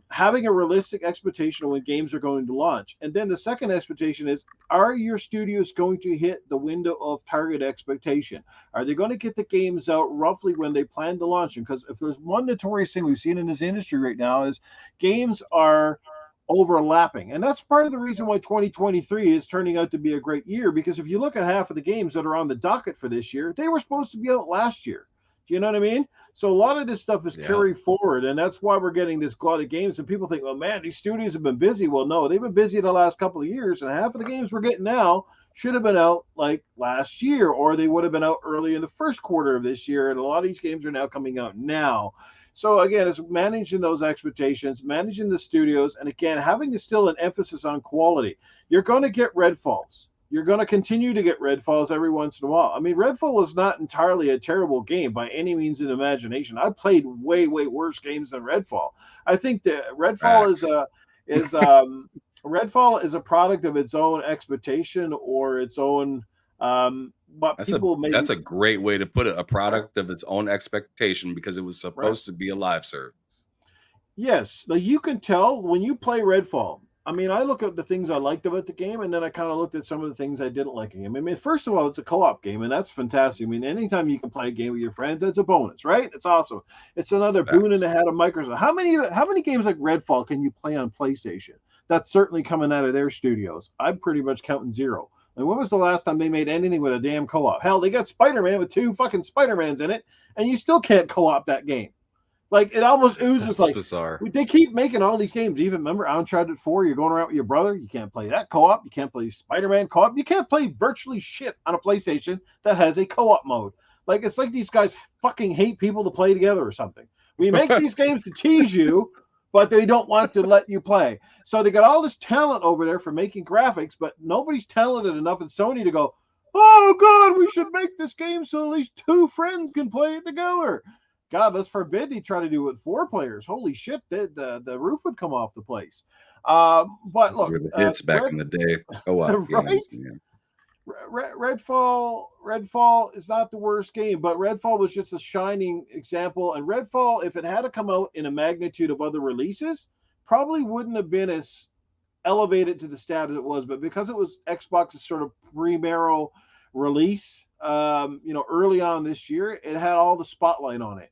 S1: having a realistic expectation of when games are going to launch. And then the second expectation is, are your studios going to hit the window of target expectation? Are they going to get the games out roughly when they plan to launch them? Because if there's one notorious thing we've seen in this industry right now is games are overlapping. And that's part of the reason why 2023 is turning out to be a great year, because if you look at half of the games that are on the docket for this year, they were supposed to be out last year. Do you know what I mean? So a lot of this stuff is carried forward, and that's why we're getting this glut of games. And people think, well, man, these studios have been busy. Well, no, they've been busy the last couple of years, and half of the games we're getting now should have been out like last year, or they would have been out early in the first quarter of this year. And a lot of these games are now coming out now. So again, it's managing those expectations, managing the studios, and again, having still an emphasis on quality. You're going to get Redfalls. You're going to continue to get Redfalls every once in a while. I mean, Redfall is not entirely a terrible game by any means in imagination. I've played way, way worse games than Redfall. I think that Redfall Redfall is a product of its own expectation or its own
S3: that's a great way to put it, a product of its own expectation, because it was supposed to be a live service.
S1: Yes, like you can tell when you play Redfall. I mean, I look at the things I liked about the game, and then I kind of looked at some of the things I didn't like in the game. I mean, first of all, it's a co-op game, and that's fantastic. I mean, anytime you can play a game with your friends, that's a bonus, right? It's awesome. It's another boon in the head of Microsoft. How many games like Redfall can you play on PlayStation? That's certainly coming out of their studios. I'm pretty much counting 0. And when was the last time they made anything with a damn co-op? Hell, they got Spiderman with 2 fucking Spidermans in it, and you still can't co-op that game. Like, it almost oozes.
S2: That's
S1: like
S2: bizarre.
S1: They keep making all these games. Even remember Uncharted 4, you're going around with your brother, you can't play that co-op, you can't play Spider-Man co-op, you can't play virtually shit on a PlayStation that has a co-op mode. Like, it's like these guys fucking hate people to play together or something. We make these games to tease you, but they don't want to let you play. So they got all this talent over there for making graphics, but nobody's talented enough at Sony to go, oh God, we should make this game so at least 2 friends can play it together. God, let's forbid they try to do it with 4 players. Holy shit, the roof would come off the place. But look,
S3: the hits back in the day, co-op
S1: right?
S3: games, man.
S1: Redfall is not the worst game, but Redfall was just a shining example. And Redfall, if it had to come out in a magnitude of other releases, probably wouldn't have been as elevated to the status it was. But because it was Xbox's sort of primero release, early on this year, it had all the spotlight on it.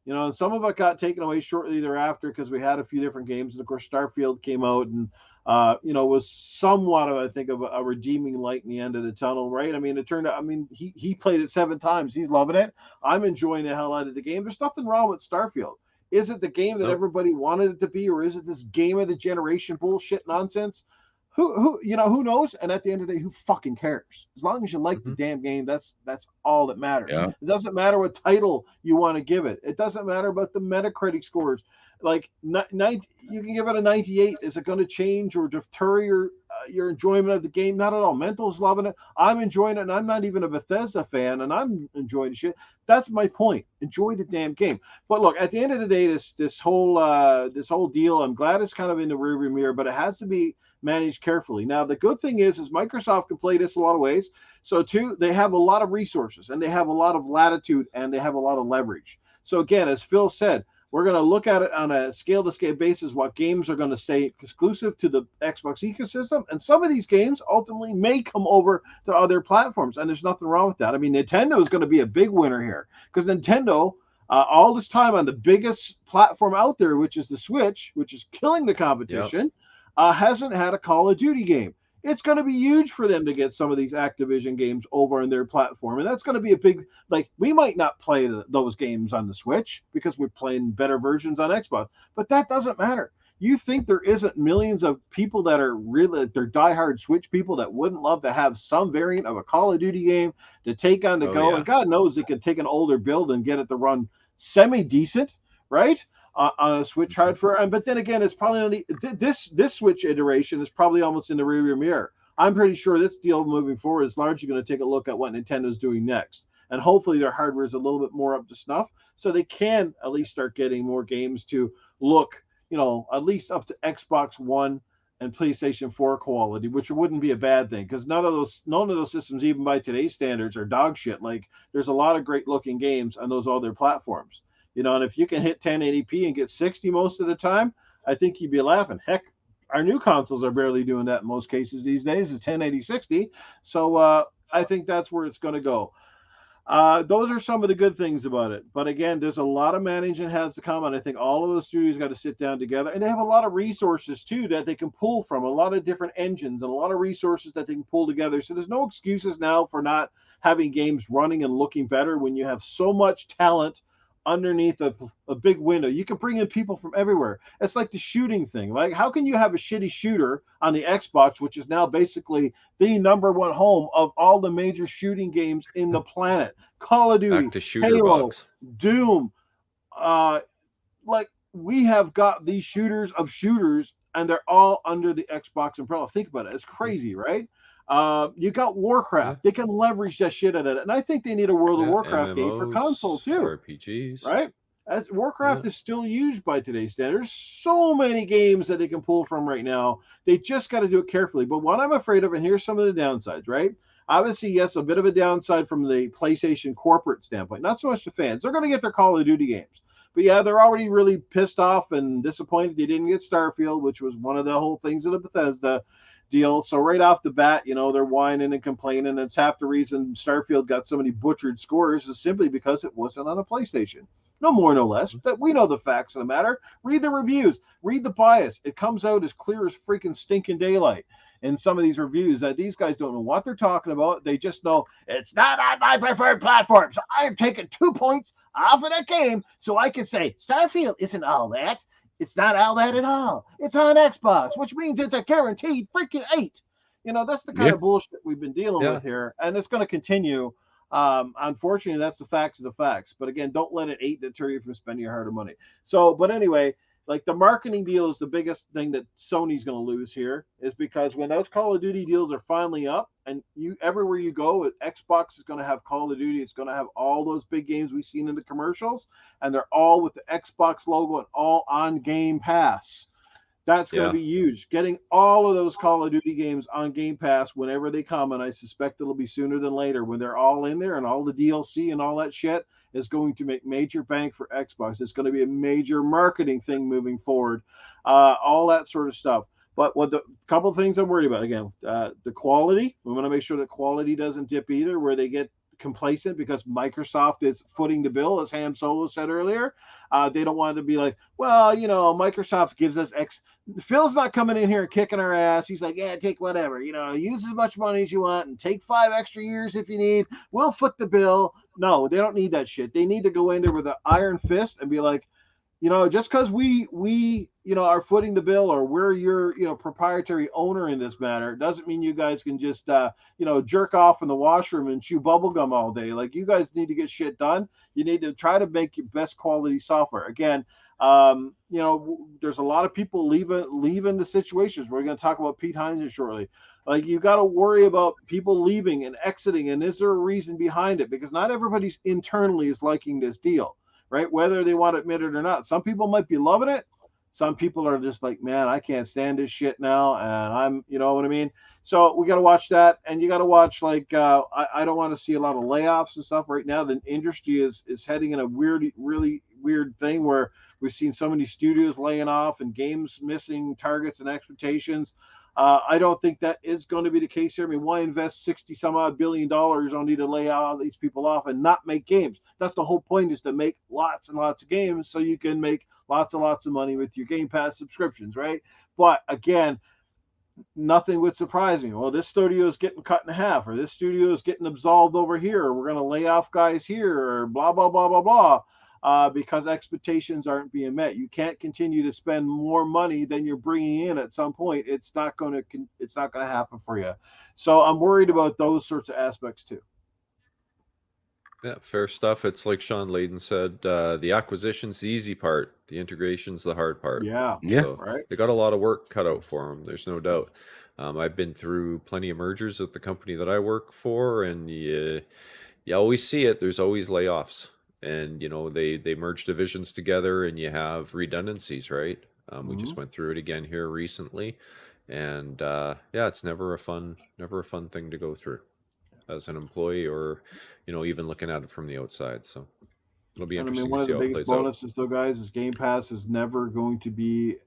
S1: And some of it got taken away shortly thereafter because we had a few different games. And of course, Starfield came out and, was somewhat of, I think, of a redeeming light in the end of the tunnel, right? I mean, it turned out, he played it 7 times. He's loving it. I'm enjoying the hell out of the game. There's nothing wrong with Starfield. Is it the game that everybody wanted it to be, or is it this game of the generation bullshit nonsense? Who knows? And at the end of the day, who fucking cares? As long as you like the damn game, that's all that matters.
S3: Yeah.
S1: It doesn't matter what title you want to give it. It doesn't matter about the Metacritic scores. Like, you can give it a 98. Is it going to change or deter your enjoyment of the game? Not at all. Mental's loving it. I'm enjoying it, and I'm not even a Bethesda fan, and I'm enjoying the shit. That's my point. Enjoy the damn game. But look, at the end of the day, this whole deal, I'm glad it's kind of in the rearview mirror, but it has to be managed carefully. Now, the good thing is Microsoft can play this a lot of ways. So, too, they have a lot of resources, and they have a lot of latitude, and they have a lot of leverage. So, again, as Phil said, we're going to look at it on a scale-to-scale basis, what games are going to stay exclusive to the Xbox ecosystem. And some of these games ultimately may come over to other platforms, and there's nothing wrong with that. I mean, Nintendo is going to be a big winner here because Nintendo, all this time on the biggest platform out there, which is the Switch, which is killing the competition, hasn't had a Call of Duty game. It's going to be huge for them to get some of these Activision games over on their platform. And that's going to be a big, we might not play those games on the Switch because we're playing better versions on Xbox, but that doesn't matter. You think there isn't millions of people that are really, they're diehard Switch people that wouldn't love to have some variant of a Call of Duty game to take on the go. Yeah. And God knows they can take an older build and get it to run semi-decent, right? On a Switch hardware, but then again, it's probably only this Switch iteration is probably almost in the rearview mirror. I'm pretty sure this deal moving forward is largely going to take a look at what Nintendo's doing next, and hopefully their hardware is a little bit more up to snuff, so they can at least start getting more games to look, at least up to Xbox One and PlayStation 4 quality, which wouldn't be a bad thing because none of those systems, even by today's standards, are dog shit. Like, there's a lot of great looking games on those other platforms. And if you can hit 1080p and get 60 most of the time, I think you'd be laughing. Heck, our new consoles are barely doing that in most cases these days, is 1080 60. So I think that's where it's going to go. Those are some of the good things about it. But again, there's a lot of management has to come, and I think all of the studios got to sit down together. And they have a lot of resources, too, that they can pull from, a lot of different engines and a lot of resources that they can pull together. So there's no excuses now for not having games running and looking better when you have so much talent underneath a big window. You can bring in people from everywhere. It's like the shooting thing. Like, how can you have a shitty shooter on the Xbox, which is now basically the number one home of all the major shooting games in the planet? Call of Duty, Halo, Doom. We have got these shooters of shooters, and they're all under the Xbox umbrella. Think about it. It's crazy, right? You got Warcraft. They can leverage that shit out of it. And I think they need a World of Warcraft game for console too.
S2: RPGs.
S1: Right? As Warcraft is still used by today's standards. So many games that they can pull from right now. They just got to do it carefully. But what I'm afraid of, and here's some of the downsides, right? Obviously, yes, a bit of a downside from the PlayStation corporate standpoint. Not so much the fans. They're going to get their Call of Duty games. But yeah, they're already really pissed off and disappointed they didn't get Starfield, which was one of the whole things of the Bethesda deal. So right off the bat, they're whining and complaining. It's half the reason Starfield got so many butchered scores is simply because it wasn't on a PlayStation. No more, no less. But we know the facts of the matter. Read the reviews. Read the bias. It comes out as clear as freaking stinking daylight. in some of these reviews that these guys don't know what they're talking about. They just know it's not on my preferred platform. So I am taking 2 points off of that game so I can say Starfield isn't all that. It's not all that at all. It's on Xbox, which means it's a guaranteed freaking 8. That's the kind of bullshit we've been dealing with here, and it's going to continue. Unfortunately, that's the facts of the facts. But again, don't let an 8 deter you from spending your hard money. So, but anyway, like the marketing deal is the biggest thing that Sony's going to lose here, is because when those Call of Duty deals are finally up, and everywhere you go, Xbox is going to have Call of Duty. It's going to have all those big games we've seen in the commercials, and they're all with the Xbox logo and all on Game Pass. That's going to be huge. Getting all of those Call of Duty games on Game Pass whenever they come, and I suspect it'll be sooner than later when they're all in there, and all the DLC and all that shit is going to make major bank for Xbox. It's going to be a major marketing thing moving forward, all that sort of stuff. But what the couple of things I'm worried about, again, the quality. We want to make sure that quality doesn't dip either, where they get complacent because Microsoft is footing the bill, as Ham Solo said earlier. They don't want to be like, well, Microsoft gives us X. Phil's not coming in here and kicking our ass. He's like, yeah, take whatever, use as much money as you want and take 5 extra years if you need. We'll foot the bill. No, they don't need that shit. They need to go in there with an iron fist and be like, just because we are footing the bill, or we're your proprietary owner in this matter, doesn't mean you guys can just jerk off in the washroom and chew bubblegum all day. Like, you guys need to get shit done. You need to try to make your best quality software. Again, there's a lot of people leaving the situations. We're going to talk about Pete Hines shortly. Like, you got to worry about people leaving and exiting, and is there a reason behind it? Because not everybody's internally is liking this deal, right? Whether they want to admit it or not. Some people might be loving it. Some people are just like, man, I can't stand this shit now, and I'm, you know what I mean? So we got to watch that, and you got to watch, like, I don't want to see a lot of layoffs and stuff right now. The industry is heading in a really weird thing where we've seen so many studios laying off and games missing targets and expectations. I don't think that is going to be the case here. I mean, why invest 60 some odd $billion only to lay all these people off and not make games? That's the whole point, is to make lots and lots of games so you can make lots and lots of money with your Game Pass subscriptions, right? But again, nothing would surprise me. Well, this studio is getting cut in half, or this studio is getting absolved over here, or we're going to lay off guys here, or blah, blah, blah, blah, blah. Because expectations aren't being met. You can't continue to spend more money than you're bringing in. At some point, it's not going to happen for you. So I'm worried about those sorts of aspects too.
S2: Yeah, fair stuff. It's like Shaun Labrie said, the acquisition's the easy part, the integration's the hard part.
S1: Yeah,
S2: so
S1: right.
S2: They got a lot of work cut out for them. There's no doubt. I've been through plenty of mergers at the company that I work for, and you always see it. There's always layoffs. And they merge divisions together, and you have redundancies, right? We just went through it again here recently, and it's never a fun thing to go through as an employee, or even looking at it from the outside. So it'll be interesting.
S1: One of the biggest bonuses, though, guys, is Game Pass is never going to be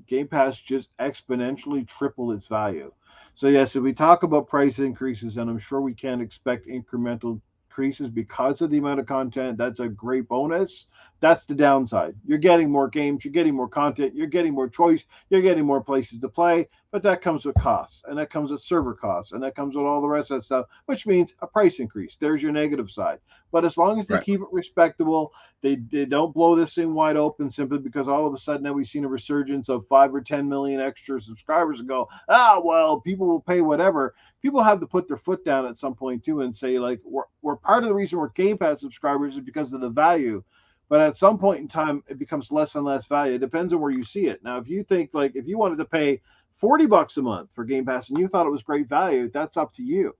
S1: Game Pass just exponentially triple its value. So yes, if we talk about price increases, and I'm sure we can expect incremental increases because of the amount of content, that's a great bonus. That's the downside. You're getting more games, you're getting more content, you're getting more choice, you're getting more places to play, but that comes with costs, and that comes with server costs, and that comes with all the rest of that stuff, which means a price increase. There's your negative side. But as long as they keep it respectable, they don't blow this thing wide open simply because all of a sudden now we've seen a resurgence of 5 or 10 million extra subscribers and go, well, people will pay whatever. People have to put their foot down at some point too and say, like, we're part of the reason we're Game Pass subscribers is because of the value. But at some point in time, it becomes less and less value. It depends on where you see it. Now, if you think, like, if you wanted to pay $40 a month for Game Pass and you thought it was great value, that's up to you.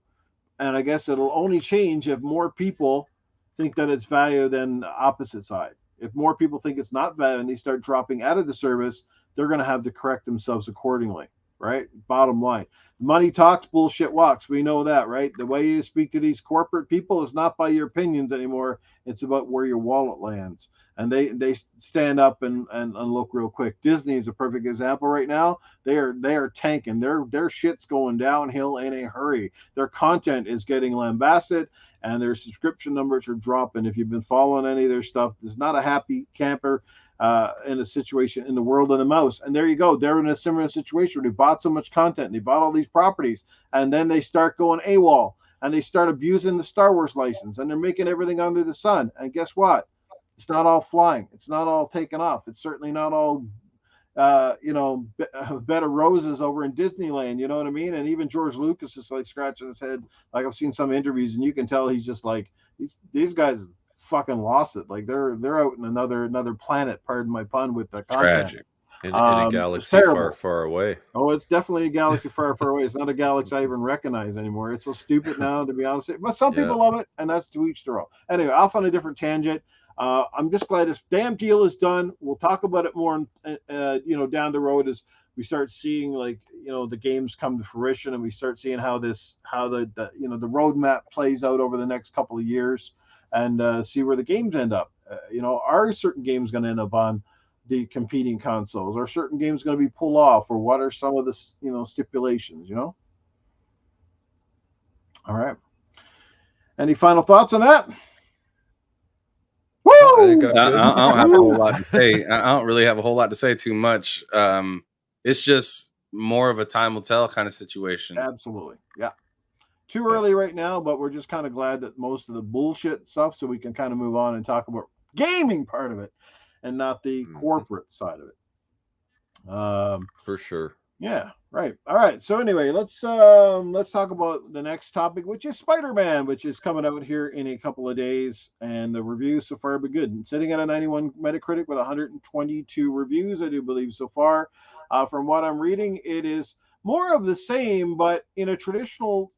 S1: And I guess it'll only change if more people think that it's value than the opposite side. If more people think it's not value and they start dropping out of the service, they're going to have to correct themselves accordingly, right? Bottom line. Money talks, bullshit walks. We know that, right? The way you speak to these corporate people is not by your opinions anymore. It's about where your wallet lands. And they stand up and look real quick. Disney is a perfect example right now. They are tanking. Their shit's going downhill in a hurry. Their content is getting lambasted, and their subscription numbers are dropping. If you've been following any of their stuff, there's not a happy camper. in a situation in the world of the mouse. And there you go. They're in a similar situation where they bought so much content, they bought all these properties, and then they start going AWOL and they start abusing the Star Wars license, and they're making everything under the sun. And guess what? It's not all flying. It's not all taken off. It's certainly not all bed of roses over in Disneyland, you know what I mean? And even George Lucas is like scratching his head. Like I've seen some interviews, and you can tell he's just like these guys fucking lost it. Like they're out in another planet. Pardon my pun with the content.
S3: Tragic.
S2: In a galaxy far, far away.
S1: Oh, it's definitely a galaxy far, far away. It's not a galaxy I even recognize anymore. It's so stupid now, to be honest. But some people love it, and that's to each their own. Anyway, off on a different tangent. I'm just glad this damn deal is done. We'll talk about it more, down the road as we start seeing the games come to fruition, and we start seeing how the roadmap plays out over the next couple of years, and see where the games end up. Are certain games going to end up on the competing consoles? Are certain games going to be pulled off, or what are some of the stipulations? All right. Any final thoughts on that?
S3: I don't have a whole lot to say. I don't really have a whole lot to say too much. It's just more of a time will tell kind of situation.
S1: Absolutely. Yeah. Too early right now, but we're just kind of glad that most of the bullshit stuff, so we can kind of move on and talk about gaming part of it and not the corporate side of it.
S2: For sure.
S1: Yeah, right. All right. So anyway, let's talk about the next topic, which is Spider-Man, which is coming out here in a couple of days, and the reviews so far have been good. And sitting at a 91 Metacritic with 122 reviews, I do believe so far. From what I'm reading, it is more of the same, but in a traditional,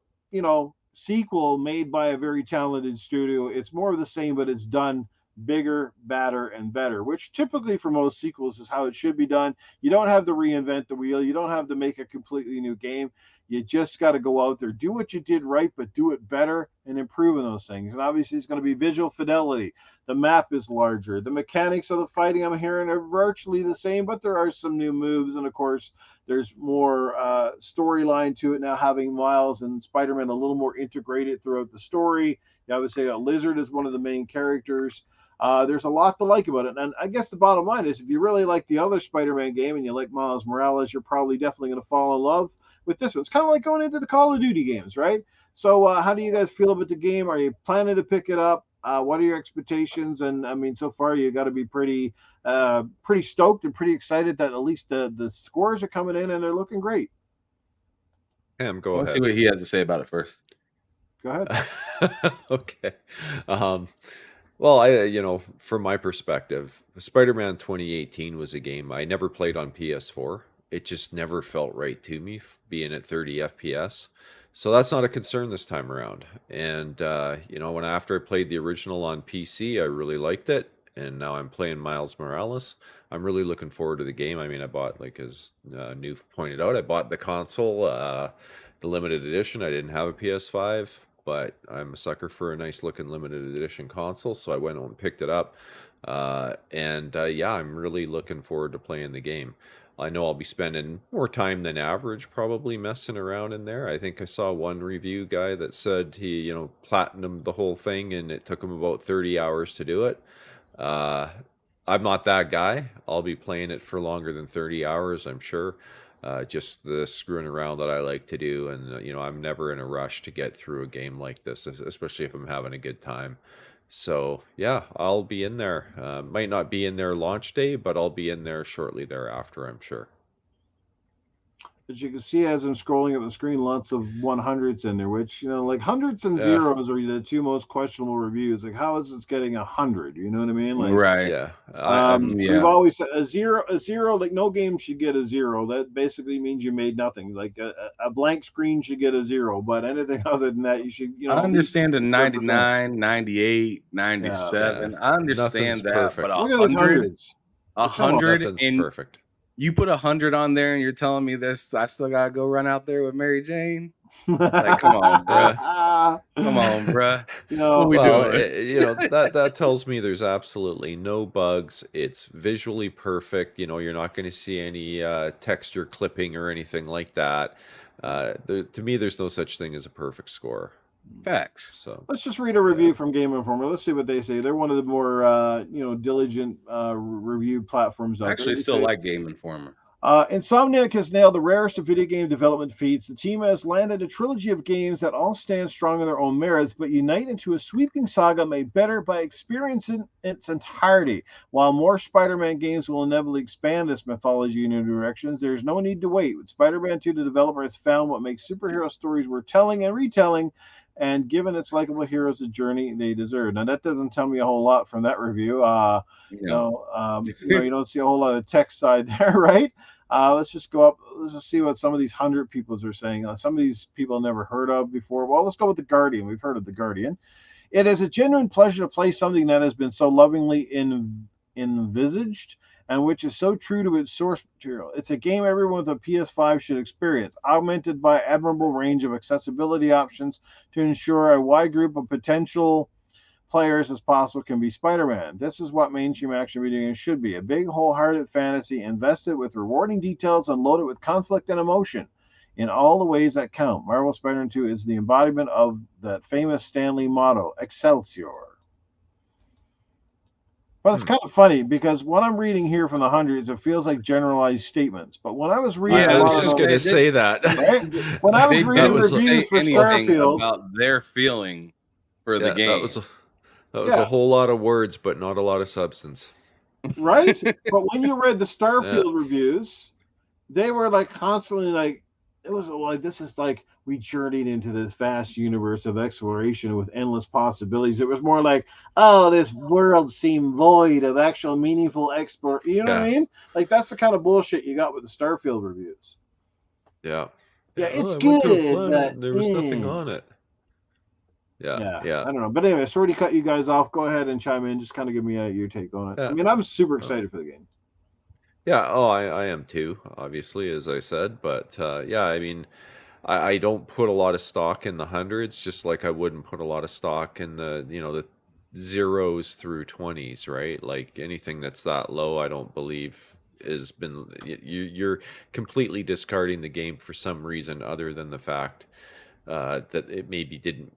S1: sequel made by a very talented studio. It's more of the same, but it's done bigger, badder, and better, which typically for most sequels is how it should be done. You don't have to reinvent the wheel. You don't have to make a completely new game. You just got to go out there, do what you did right, but do it better and improve on those things. And obviously it's going to be visual fidelity. The map is larger. The mechanics of the fighting, I'm hearing, are virtually the same, but there are some new moves. And of course, there's more storyline to it now, having Miles and Spider-Man a little more integrated throughout the story. You obviously got Lizard as one of the main characters. There's a lot to like about it. And I guess the bottom line is, if you really like the other Spider-Man game and you like Miles Morales, you're probably definitely going to fall in love with this one. It's kind of like going into the Call of Duty games, right? So how do you guys feel about the game? Are you planning to pick it up? What are your expectations? And I mean, so far you got to be pretty stoked and pretty excited that at least the scores are coming in and they're looking great.
S2: Go ahead.
S3: Let's see what he has to say about it first.
S1: Go ahead.
S2: Okay. Well, from my perspective, Spider-Man 2018 was a game I never played on PS4. It just never felt right to me, being at 30 FPS. So that's not a concern this time around. And, after I played the original on PC, I really liked it. And now I'm playing Miles Morales. I'm really looking forward to the game. I mean, I bought, as Noof pointed out, I bought the console, the limited edition. I didn't have a PS5. But I'm a sucker for a nice looking limited edition console, so I went and picked it up. I'm really looking forward to playing the game. I know I'll be spending more time than average probably messing around in there. I think I saw one review guy that said he, platinumed the whole thing and it took him about 30 hours to do it. I'm not that guy. I'll be playing it for longer than 30 hours, I'm sure. Just the screwing around that I like to do, and I'm never in a rush to get through a game like this, especially if I'm having a good time. So yeah, I'll be in there. Might not be in there launch day, but I'll be in there shortly thereafter, I'm sure.
S1: As you can see, as I'm scrolling up the screen, lots of 100s in there, which, like hundreds and zeros are the two most questionable reviews. Like, how is it getting 100? You know what I mean? Like,
S3: right.
S2: Yeah.
S1: We've always said a zero, like no game should get a 0. That basically means you made nothing. Like a blank screen should get a 0, but anything other than that, you should,
S3: I understand a 99, 98, 97. I understand that,
S2: perfect.
S3: but
S1: look at those hundreds.
S3: 100
S2: and perfect.
S3: You put 100 on there and you're telling me this, I still gotta go run out there with Mary Jane? Like, come on, bruh. Come on, bruh. What are we doing?
S2: That tells me there's absolutely no bugs. It's visually perfect. You're not going to see any texture clipping or anything like that. To me, there's no such thing as a perfect score.
S3: Facts.
S2: So
S1: let's just read a review from Game Informer. Let's see what they say. They're one of the more diligent review platforms out there.
S3: I actually still like Game Informer.
S1: Insomniac has nailed the rarest of video game development feats. The team has landed a trilogy of games that all stand strong in their own merits, but unite into a sweeping saga made better by experiencing its entirety. While more Spider-Man games will inevitably expand this mythology in new directions, there's no need to wait. With Spider-Man 2, the developer has found what makes superhero stories worth telling and retelling, and given its likable heroes the journey they deserve. Now, that doesn't tell me a whole lot from that review. You don't see a whole lot of text side there, right? Let's just go up. Let's just see what some of these 100 peoples are saying. Some of these people never heard of before. Well, let's go with The Guardian. We've heard of The Guardian. It is a genuine pleasure to play something that has been so lovingly envisaged and which is so true to its source material. It's a game everyone with a PS5 should experience, augmented by admirable range of accessibility options to ensure a wide group of potential players as possible can be Spider-Man. This is what mainstream action video games should be. A big, wholehearted fantasy invested with rewarding details and loaded with conflict and emotion in all the ways that count. Marvel Spider-Man 2 is the embodiment of that famous Stan Lee motto, Excelsior. But it's kind of funny because what I'm reading here from the hundreds, it feels like generalized statements. But when I was reading,
S2: I was just going to say that.
S1: Right? When I was reading reviews for Starfield,
S3: about their feeling for the game,
S2: that was a whole lot of words, but not a lot of substance.
S1: Right? But when you read the Starfield reviews, they were like constantly like, it was like, this is like we journeyed into this vast universe of exploration with endless possibilities. It was more like, oh, this world seemed void of actual meaningful explore. You know what I mean? Like that's the kind of bullshit you got with the Starfield reviews.
S2: Yeah.
S1: Yeah, it's good, but
S2: there was nothing on it. Yeah.
S1: I don't know. But anyway, sorry to cut you guys off. Go ahead and chime in. Just kind of give me your take on it. I mean, I'm super excited for the game.
S2: Yeah, I am too, obviously, as I said. But I mean, I don't put a lot of stock in the hundreds, just like I wouldn't put a lot of stock in the the zeros through 20s, right? Like anything that's that low, I don't believe has been. You're completely discarding the game for some reason other than the fact that it maybe didn't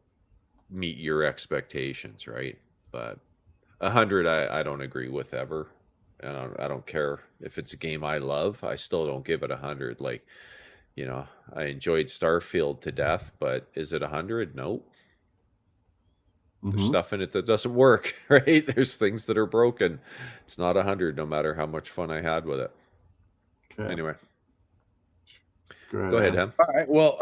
S2: meet your expectations, right? But 100, I don't agree with ever. And I don't care if it's a game I love. I still don't give it 100. Like, I enjoyed Starfield to death, but is it 100? Nope. There's stuff in it that doesn't work, right? There's things that are broken. It's not 100, no matter how much fun I had with it. Okay. Anyway, go ahead, Hem.
S3: All right. Well,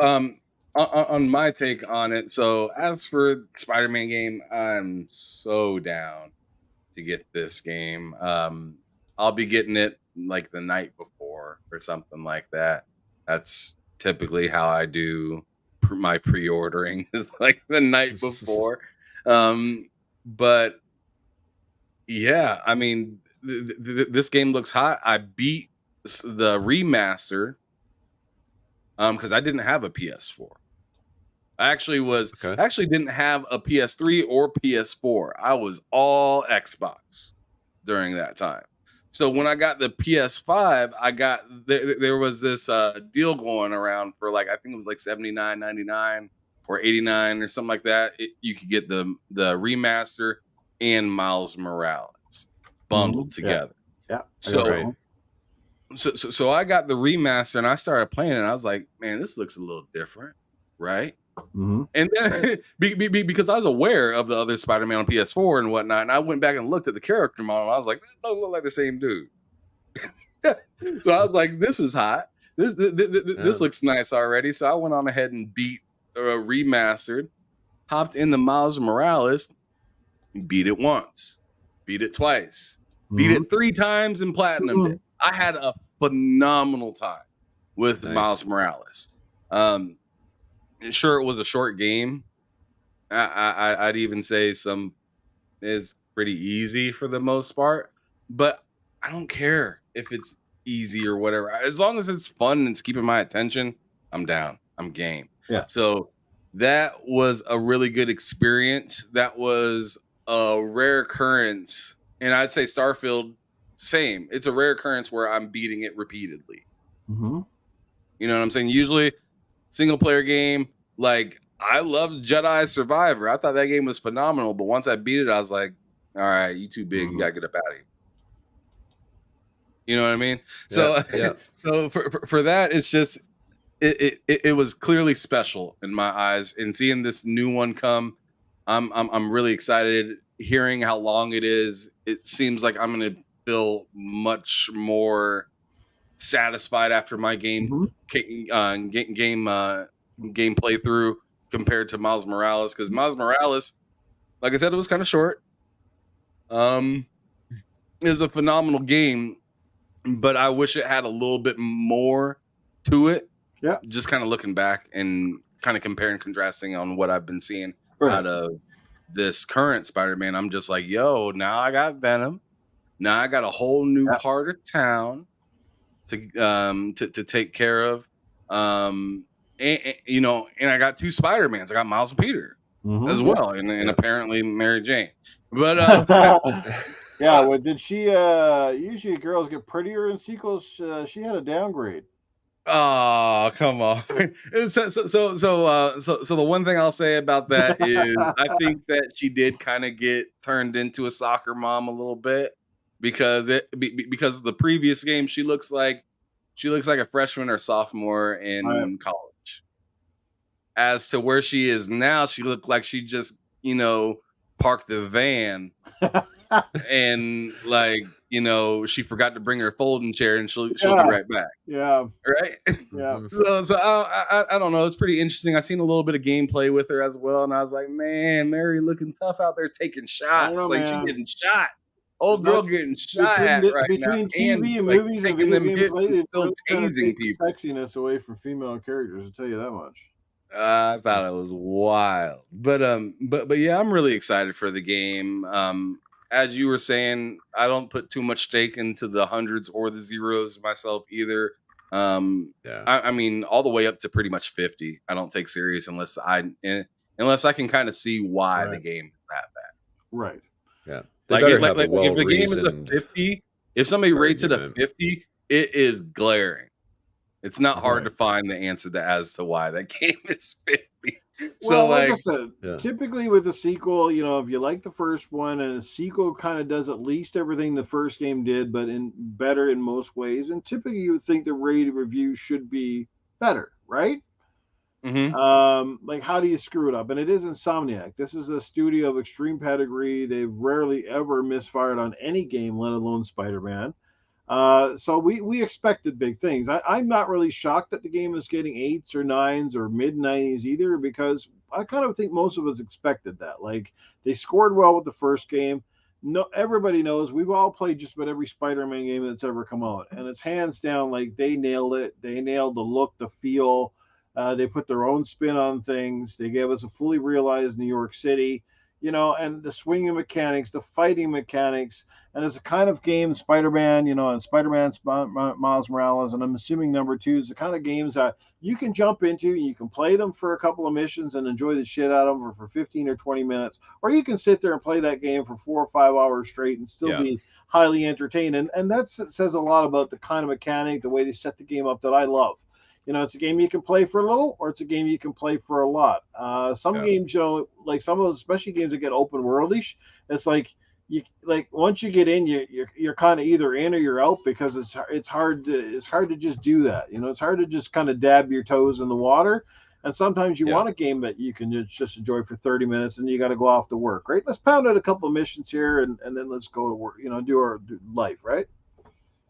S3: on my take on it, so as for Spider-Man game, I'm so down to get this game. I'll be getting it like the night before or something like that. That's typically how I do my pre-ordering, is like the night before. But yeah, I mean, this game looks hot. I beat the remaster because I didn't have a PS4. I actually didn't have a PS3 or PS4. I was all Xbox during that time. So when I got the PS5, there was this deal going around for like, I think it was like $79.99 or $89 or something like that. You could get the remaster and Miles Morales bundled together.
S1: Yeah.
S3: So I got the remaster and I started playing it and I was like, man, this looks a little different, right? And then because I was aware of the other Spider-Man on PS4 and whatnot, and I went back and looked at the character model, and I was like, that don't look like the same dude. So I was like, this is hot. This looks nice already. So I went on ahead and beat remastered, hopped in the Miles Morales, beat it once, beat it twice, beat it 3 times, and platinumed it. I had a phenomenal time with Miles Morales. Sure, it was a short game. I'd even say some is pretty easy for the most part, but I don't care if it's easy or whatever. As long as it's fun and it's keeping my attention, I'm down. I'm game.
S1: Yeah.
S3: So that was a really good experience. That was a rare occurrence, and I'd say Starfield, same. It's a rare occurrence where I'm beating it repeatedly. You know what I'm saying? Usually, single player game, like I loved Jedi Survivor. I thought that game was phenomenal, but once I beat it, I was like, all right, you too big. You gotta get up out of here. You know what I mean? So, so for that, it's just it was clearly special in my eyes. And seeing this new one come, I'm really excited. Hearing how long it is, it seems like I'm gonna feel much more satisfied after my game playthrough compared to Miles Morales, because Miles Morales, like I said, it was kind of short. Is a phenomenal game, but I wish it had a little bit more to it.
S1: Yeah.
S3: Just kind of looking back and kind of comparing and contrasting on what I've been seeing out of this current Spider-Man, I'm just like, yo, now I got Venom. Now I got a whole new part of town to take care of. And I got two Spider-Mans. I got Miles and Peter as well, and apparently Mary Jane. But
S1: yeah, well, did she? Usually girls get prettier in sequels. She had a downgrade.
S3: Oh, come on. So the one thing I'll say about that is I think that she did kind of get turned into a soccer mom a little bit, because because of the previous game, she looks like a freshman or sophomore in college. As to where she is now, she looked like she just, parked the van and she forgot to bring her folding chair, and she'll be right back.
S1: Yeah.
S3: Right.
S1: Yeah.
S3: So I don't know. It's pretty interesting. I seen a little bit of gameplay with her as well, and I was like, man, Mary looking tough out there taking shots. She getting shot. Old girl getting shot at right
S1: between
S3: now.
S1: TV and movies and
S3: taking them
S1: games
S3: hits and still tasing people.
S1: Sexiness away from female characters, I'll tell you that much.
S3: I thought it was wild, but yeah, I'm really excited for the game. As you were saying, I don't put too much stake into the hundreds or the zeros myself either. I mean, all the way up to pretty much 50. I don't take serious unless I can kind of see why the game is that bad.
S1: Right.
S2: Yeah.
S3: If the game is a 50, if somebody rates it a 50, it is glaring. It's not hard to find the answer as to why that game is 50.
S1: So, like I said, typically with a sequel, if you like the first one, and a sequel kind of does at least everything the first game did, but better in most ways, and typically you would think the rated review should be better, right? Like, how do you screw it up? And it is Insomniac. This is a studio of extreme pedigree. They've rarely ever misfired on any game, let alone Spider-Man. So we expected big things. I'm not really shocked that the game is getting 8s or 9s or mid-90s either, because I kind of think most of us expected that. Like, they scored well with the first game. No, everybody knows we've all played just about every Spider-Man game that's ever come out, and it's hands down, like, they nailed it. They nailed the look, the feel. They put their own spin on things. They gave us a fully realized New York City, and the swinging mechanics, the fighting mechanics. And it's a kind of game, Spider-Man, and Spider-Man's Miles Morales, and I'm assuming number 2 is the kind of games that you can jump into, and you can play them for a couple of missions and enjoy the shit out of them for 15 or 20 minutes, or you can sit there and play that game for 4 or 5 hours straight and still be highly entertained. And that says a lot about the kind of mechanic, the way they set the game up, that I love. It's a game you can play for a little, or it's a game you can play for a lot. Some games, like some of those, especially games that get open worldish, it's like, once you get in, you're kind of either in or you're out, because it's hard to just do that. It's hard to just kind of dab your toes in the water. And sometimes you want a game that you can just enjoy for 30 minutes, and you got to go off to work, right? Let's pound out a couple of missions here, and then let's go to work, do our life, right?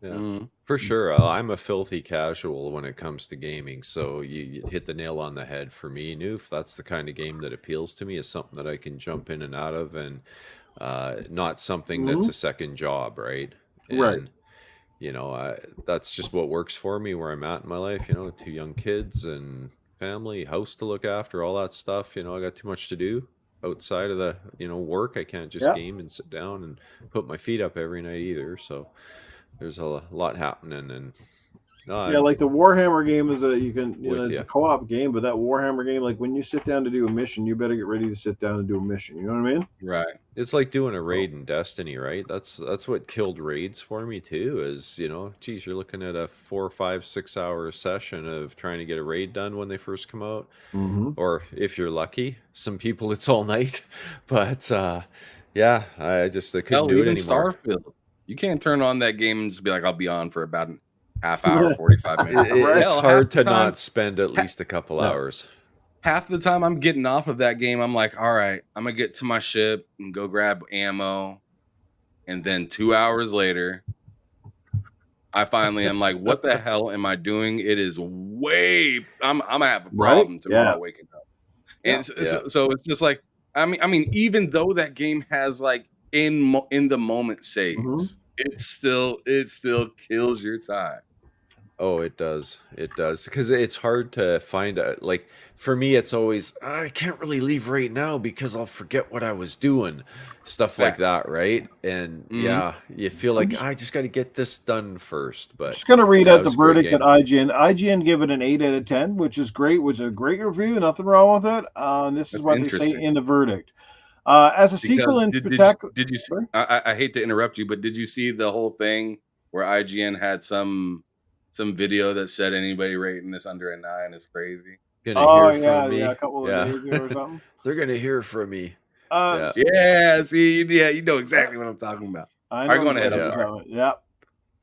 S2: Yeah, for sure. I'm a filthy casual when it comes to gaming, so you hit the nail on the head for me, Noof. That's the kind of game that appeals to me, is something that I can jump in and out of, and not something that's a second job, right? And, that's just what works for me where I'm at in my life. 2 young kids and family, house to look after, all that stuff. I got too much to do outside of the work. I can't just game and sit down and put my feet up every night either. So there's a lot happening. And
S1: like the Warhammer game is it's a co-op game, but that Warhammer game, like when you sit down to do a mission, you better get ready to sit down and do a mission. You know what I mean?
S3: Right.
S2: It's like doing a raid in Destiny, right? That's what killed raids for me too. Is geez, you're looking at a 4, 5, 6 hour session of trying to get a raid done when they first come out, or if you're lucky, some people it's all night. But yeah, I couldn't do it anymore.
S3: Starfield, you can't turn on that game and just be like, I'll be on for about an half hour, 45 minutes.
S2: It's hard to not spend at least a couple hours.
S3: Half the time I'm getting off of that game, I'm like, all right, I'm gonna get to my ship and go grab ammo. And then 2 hours later, I finally am like, what the hell am I doing? It is I'm gonna have a problem tomorrow waking up. And so it's just like, I mean, even though that game has like in the moment saves, it still kills your time.
S2: Oh, it does. It does. Because it's hard to find like, for me, it's always, I can't really leave right now because I'll forget what I was doing. Stuff like that, right? And yeah, you feel like, I just got to get this done first. But
S1: just going to read out the verdict at IGN. IGN give it an 8 out of 10, which is great, which is a great review. Nothing wrong with it. And this is what they say in the verdict. As a sequel in spectacular...
S3: Did you see, I hate to interrupt you, but did you see the whole thing where IGN had some video that said anybody rating this under a 9 is crazy?
S2: Gonna hear from me.
S1: A couple of days ago or something.
S2: They're gonna hear from me.
S3: See, you know exactly what I'm talking about.
S1: I know. Go ahead. Yeah.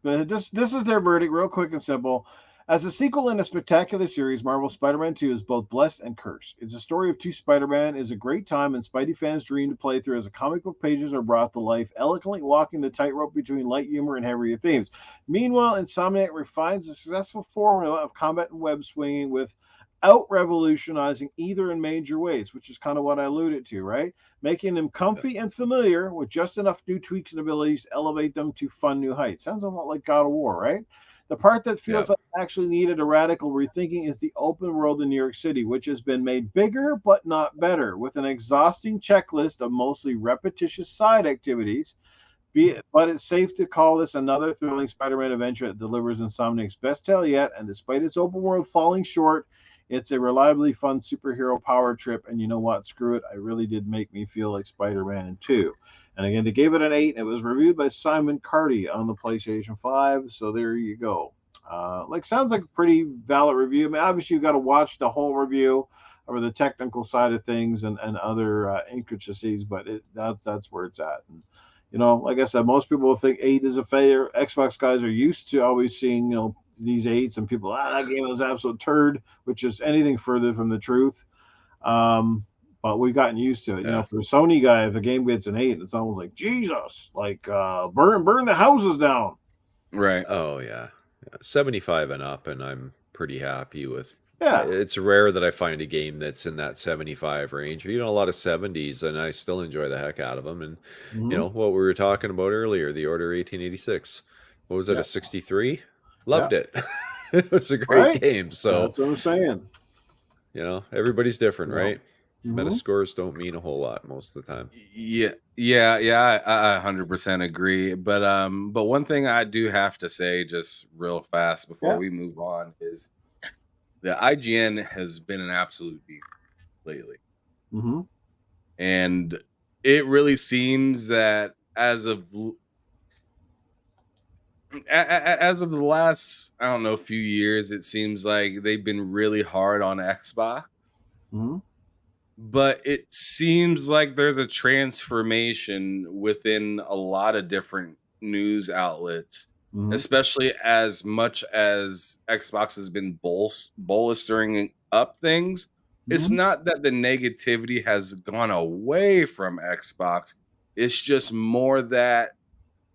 S1: But this is their verdict, real quick and simple. As a sequel in a spectacular series, Marvel's Spider-Man 2 is both blessed and cursed. It's a story of two Spider-Man. Is a great time, and Spidey fans dream to play through as the comic book pages are brought to life, eloquently walking the tightrope between light humor and heavier themes. Meanwhile, Insomniac refines the successful formula of combat and web swinging without revolutionizing either in major ways, which is kind of what I alluded to, right? Making them comfy and familiar with just enough new tweaks and abilities to elevate them to fun new heights. Sounds a lot like God of War, right? The part that feels like actually needed a radical rethinking is the open world in New York City, which has been made bigger but not better, with an exhausting checklist of mostly repetitious side activities. But it's safe to call this another thrilling Spider-Man adventure that delivers Insomniac's best tale yet, and despite its open world falling short, it's a reliably fun superhero power trip. And you know what? Screw it. It really did make me feel like Spider-Man 2. And again, they gave it an 8. And it was reviewed by Simon Carty on the PlayStation 5. So there you go. Sounds like a pretty valid review. I mean, obviously, you've got to watch the whole review over the technical side of things and other intricacies. But that's where it's at. And, like I said, most people will think 8 is a failure. Xbox guys are used to always seeing, these 8s, and people, that game was absolute turd, which is anything further from the truth. But we've gotten used to it. For a Sony guy, if a game gets an 8, it's almost like Jesus, burn the houses down.
S3: Right.
S2: Oh yeah. 75 and up, and I'm pretty happy with. Yeah. It's rare that I find a game that's in that 75 range. A lot of 70s, and I still enjoy the heck out of them. And what we were talking about earlier, the Order 1886. What was it? A 63? Loved it. It was a great game. So
S1: that's what I'm saying.
S2: Everybody's different, right? Metascores don't mean a whole lot most of the time.
S3: Yeah. I 100% agree. But one thing I do have to say, just real fast before we move on, is the IGN has been an absolute beat lately, and it really seems that as of the last, I don't know, few years, it seems like they've been really hard on Xbox. But it seems like there's a transformation within a lot of different news outlets, especially as much as Xbox has been bolstering up things. It's not that the negativity has gone away from Xbox. It's just more that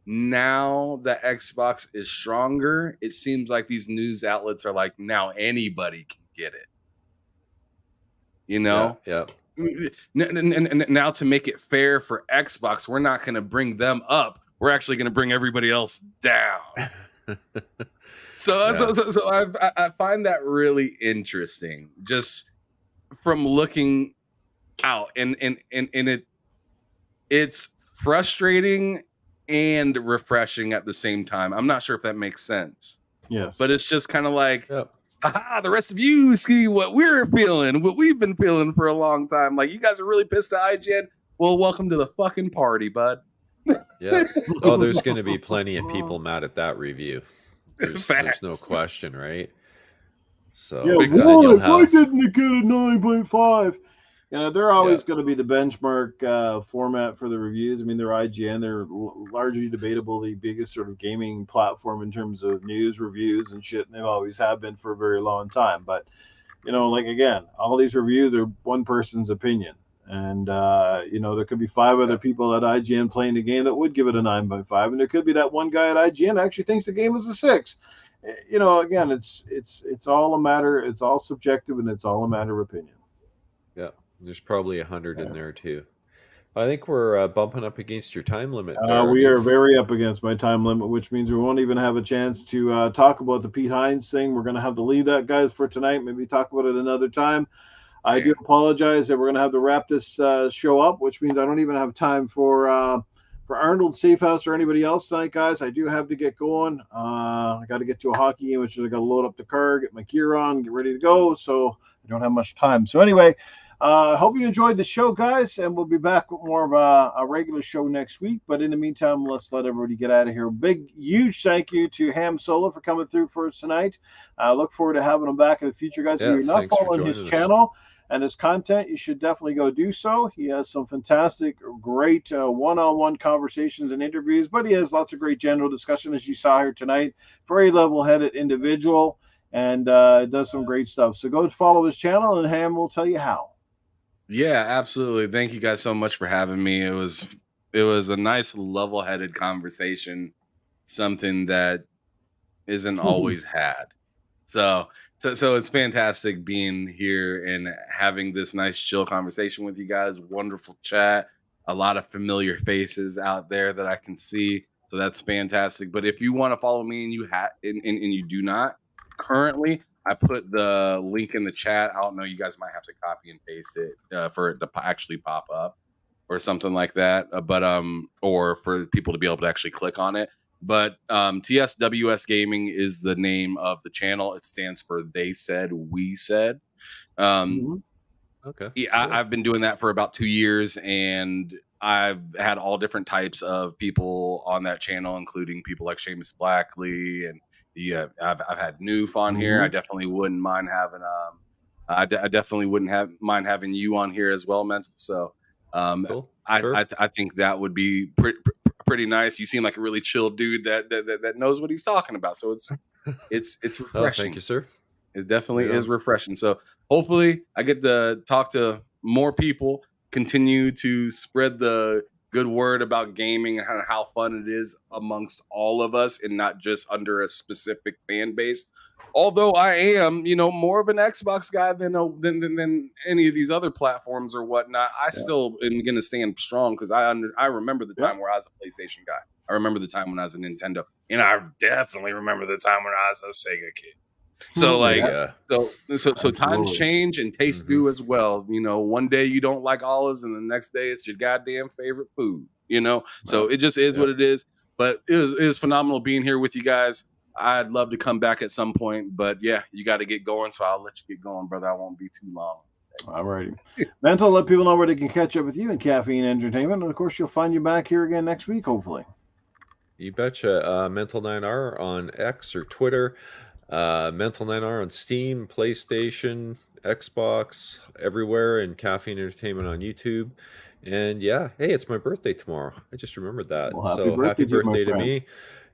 S3: now that Xbox is stronger, it seems like these news outlets are like, now anybody can get it.
S2: Yeah.
S3: Now, to make it fair for Xbox, we're not going to bring them up. We're actually going to bring everybody else down. So I find that really interesting, just from looking out, and it's frustrating and refreshing at the same time. I'm not sure if that makes sense.
S1: Yes,
S3: but it's just kind of like, the rest of you see what we're feeling, what we've been feeling for a long time. Like, you guys are really pissed at IGN. Well, welcome to the fucking party, bud.
S2: Yeah. Oh, there's going to be plenty of people mad at that review. There's no question, right? So
S1: yeah, why didn't it get a 9.5? They're always going to be the benchmark format for the reviews. I mean, they're IGN. They're largely debatable the biggest sort of gaming platform in terms of news, reviews, and shit. And they always have been for a very long time. But, like, again, all these reviews are one person's opinion. And, there could be 5 other people at IGN playing the game that would give it a 9.5. And there could be that one guy at IGN actually thinks the game was a 6. Again, it's all a matter. It's all subjective, and it's all a matter of opinion.
S2: Yeah, there's probably 100 in there too. I think we're bumping up against your time limit.
S1: We are very up against my time limit, which means we won't even have a chance to talk about the Pete Hines thing. We're going to have to leave that, guys, for tonight. Maybe talk about it another time. I do apologize that we're going to have to wrap this show up, which means I don't even have time for Arnold Safehouse or anybody else tonight, guys. I do have to get going. I got to get to a hockey game, which is I got to load up the car, get my gear on, get ready to go. So I don't have much time. So anyway, I hope you enjoyed the show, guys, and we'll be back with more of a regular show next week. But in the meantime, let's let everybody get out of here. Big, huge thank you to Ham Solo for coming through for us tonight. I look forward to having him back in the future, guys. If you're not following his channel and his content, you should definitely go do so. He has some fantastic, great one-on-one conversations and interviews, but he has lots of great general discussion, as you saw here tonight. Very level-headed individual, and does some great stuff. So go follow his channel, and Ham will tell you how.
S3: Yeah, absolutely. Thank you guys so much for having me. It was a nice, level-headed conversation, something that isn't always had. So it's fantastic being here and having this nice chill conversation with you guys. Wonderful chat. A lot of familiar faces out there that I can see. So that's fantastic. But if you want to follow me and you do not currently, I put the link in the chat. I don't know. You guys might have to copy and paste it for it to actually pop up or something like that. Or for people to be able to actually click on it. But TSWS Gaming is the name of the channel. It stands for They Said, We Said.
S2: Okay.
S3: Yeah, I've been doing that for about 2 years, and I've had all different types of people on that channel, including people like Seamus Blackley, and I've had Noof on here. I definitely wouldn't mind having I definitely wouldn't mind having you on here as well, Mental. So cool. I think that would be pretty nice. You seem like a really chill dude that knows what he's talking about. So it's refreshing.
S2: Oh, thank you, sir.
S3: It definitely is refreshing. So hopefully I get to talk to more people, continue to spread the good word about gaming and how fun it is amongst all of us and not just under a specific fan base. Although I am, more of an Xbox guy than any of these other platforms or whatnot, I still am going to stand strong because I remember the time where I was a PlayStation guy. I remember the time when I was a Nintendo, and I definitely remember the time when I was a Sega kid. So so times change and tastes do as well. One day you don't like olives, and the next day it's your goddamn favorite food. So it just is what it is. But it is phenomenal being here with you guys. I'd love to come back at some point, but yeah, you got to get going. So I'll let you get going, brother. I won't be too long.
S1: All righty. Mental, let people know where they can catch up with you and Caffeine Entertainment. And of course, you'll find you back here again next week, hopefully.
S2: You betcha. Mental9R on X or Twitter. Mental9R on Steam, PlayStation, Xbox, everywhere, and Caffeine Entertainment on YouTube. And yeah, hey, it's my birthday tomorrow. I just remembered that.
S1: Well,
S2: happy birthday to me.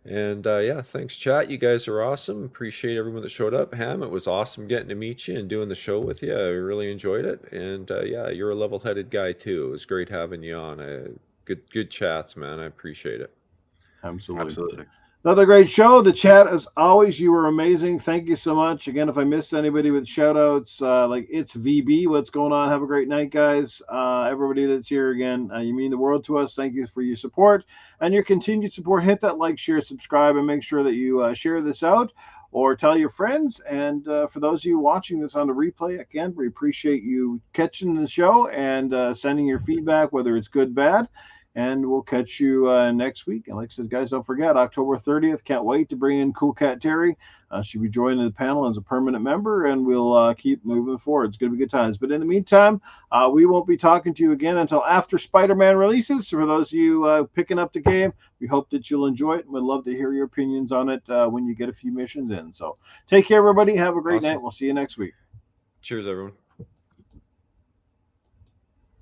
S2: And yeah, thanks, chat. You guys are awesome. Appreciate everyone that showed up. Ham, it was awesome getting to meet you and doing the show with you. I really enjoyed it. And yeah, you're a level-headed guy too. It was great having you on. Good chats, man. I appreciate it.
S1: Absolutely. Another great show. The chat, as always, you were amazing. Thank you so much. Again, if I missed anybody with shout-outs, like It's VB, what's going on? Have a great night, guys. Everybody that's here again, you mean the world to us. Thank you for your support and your continued support. Hit that like, share, subscribe, and make sure that you share this out or tell your friends. And for those of you watching this on the replay, again, we appreciate you catching the show and sending your feedback, whether it's good, bad. and we'll catch you next week. And like I said, guys, don't forget, October 30th, can't wait to bring in Cool Cat Terry. She'll be joining the panel as a permanent member, and we'll keep moving forward. It's going to be good times. But in the meantime, we won't be talking to you again until after Spider-Man releases. For those of you picking up the game, we hope that you'll enjoy it, and we'd love to hear your opinions on it when you get a few missions in. So take care, everybody. Have a great night. We'll see you next week.
S2: Cheers, everyone.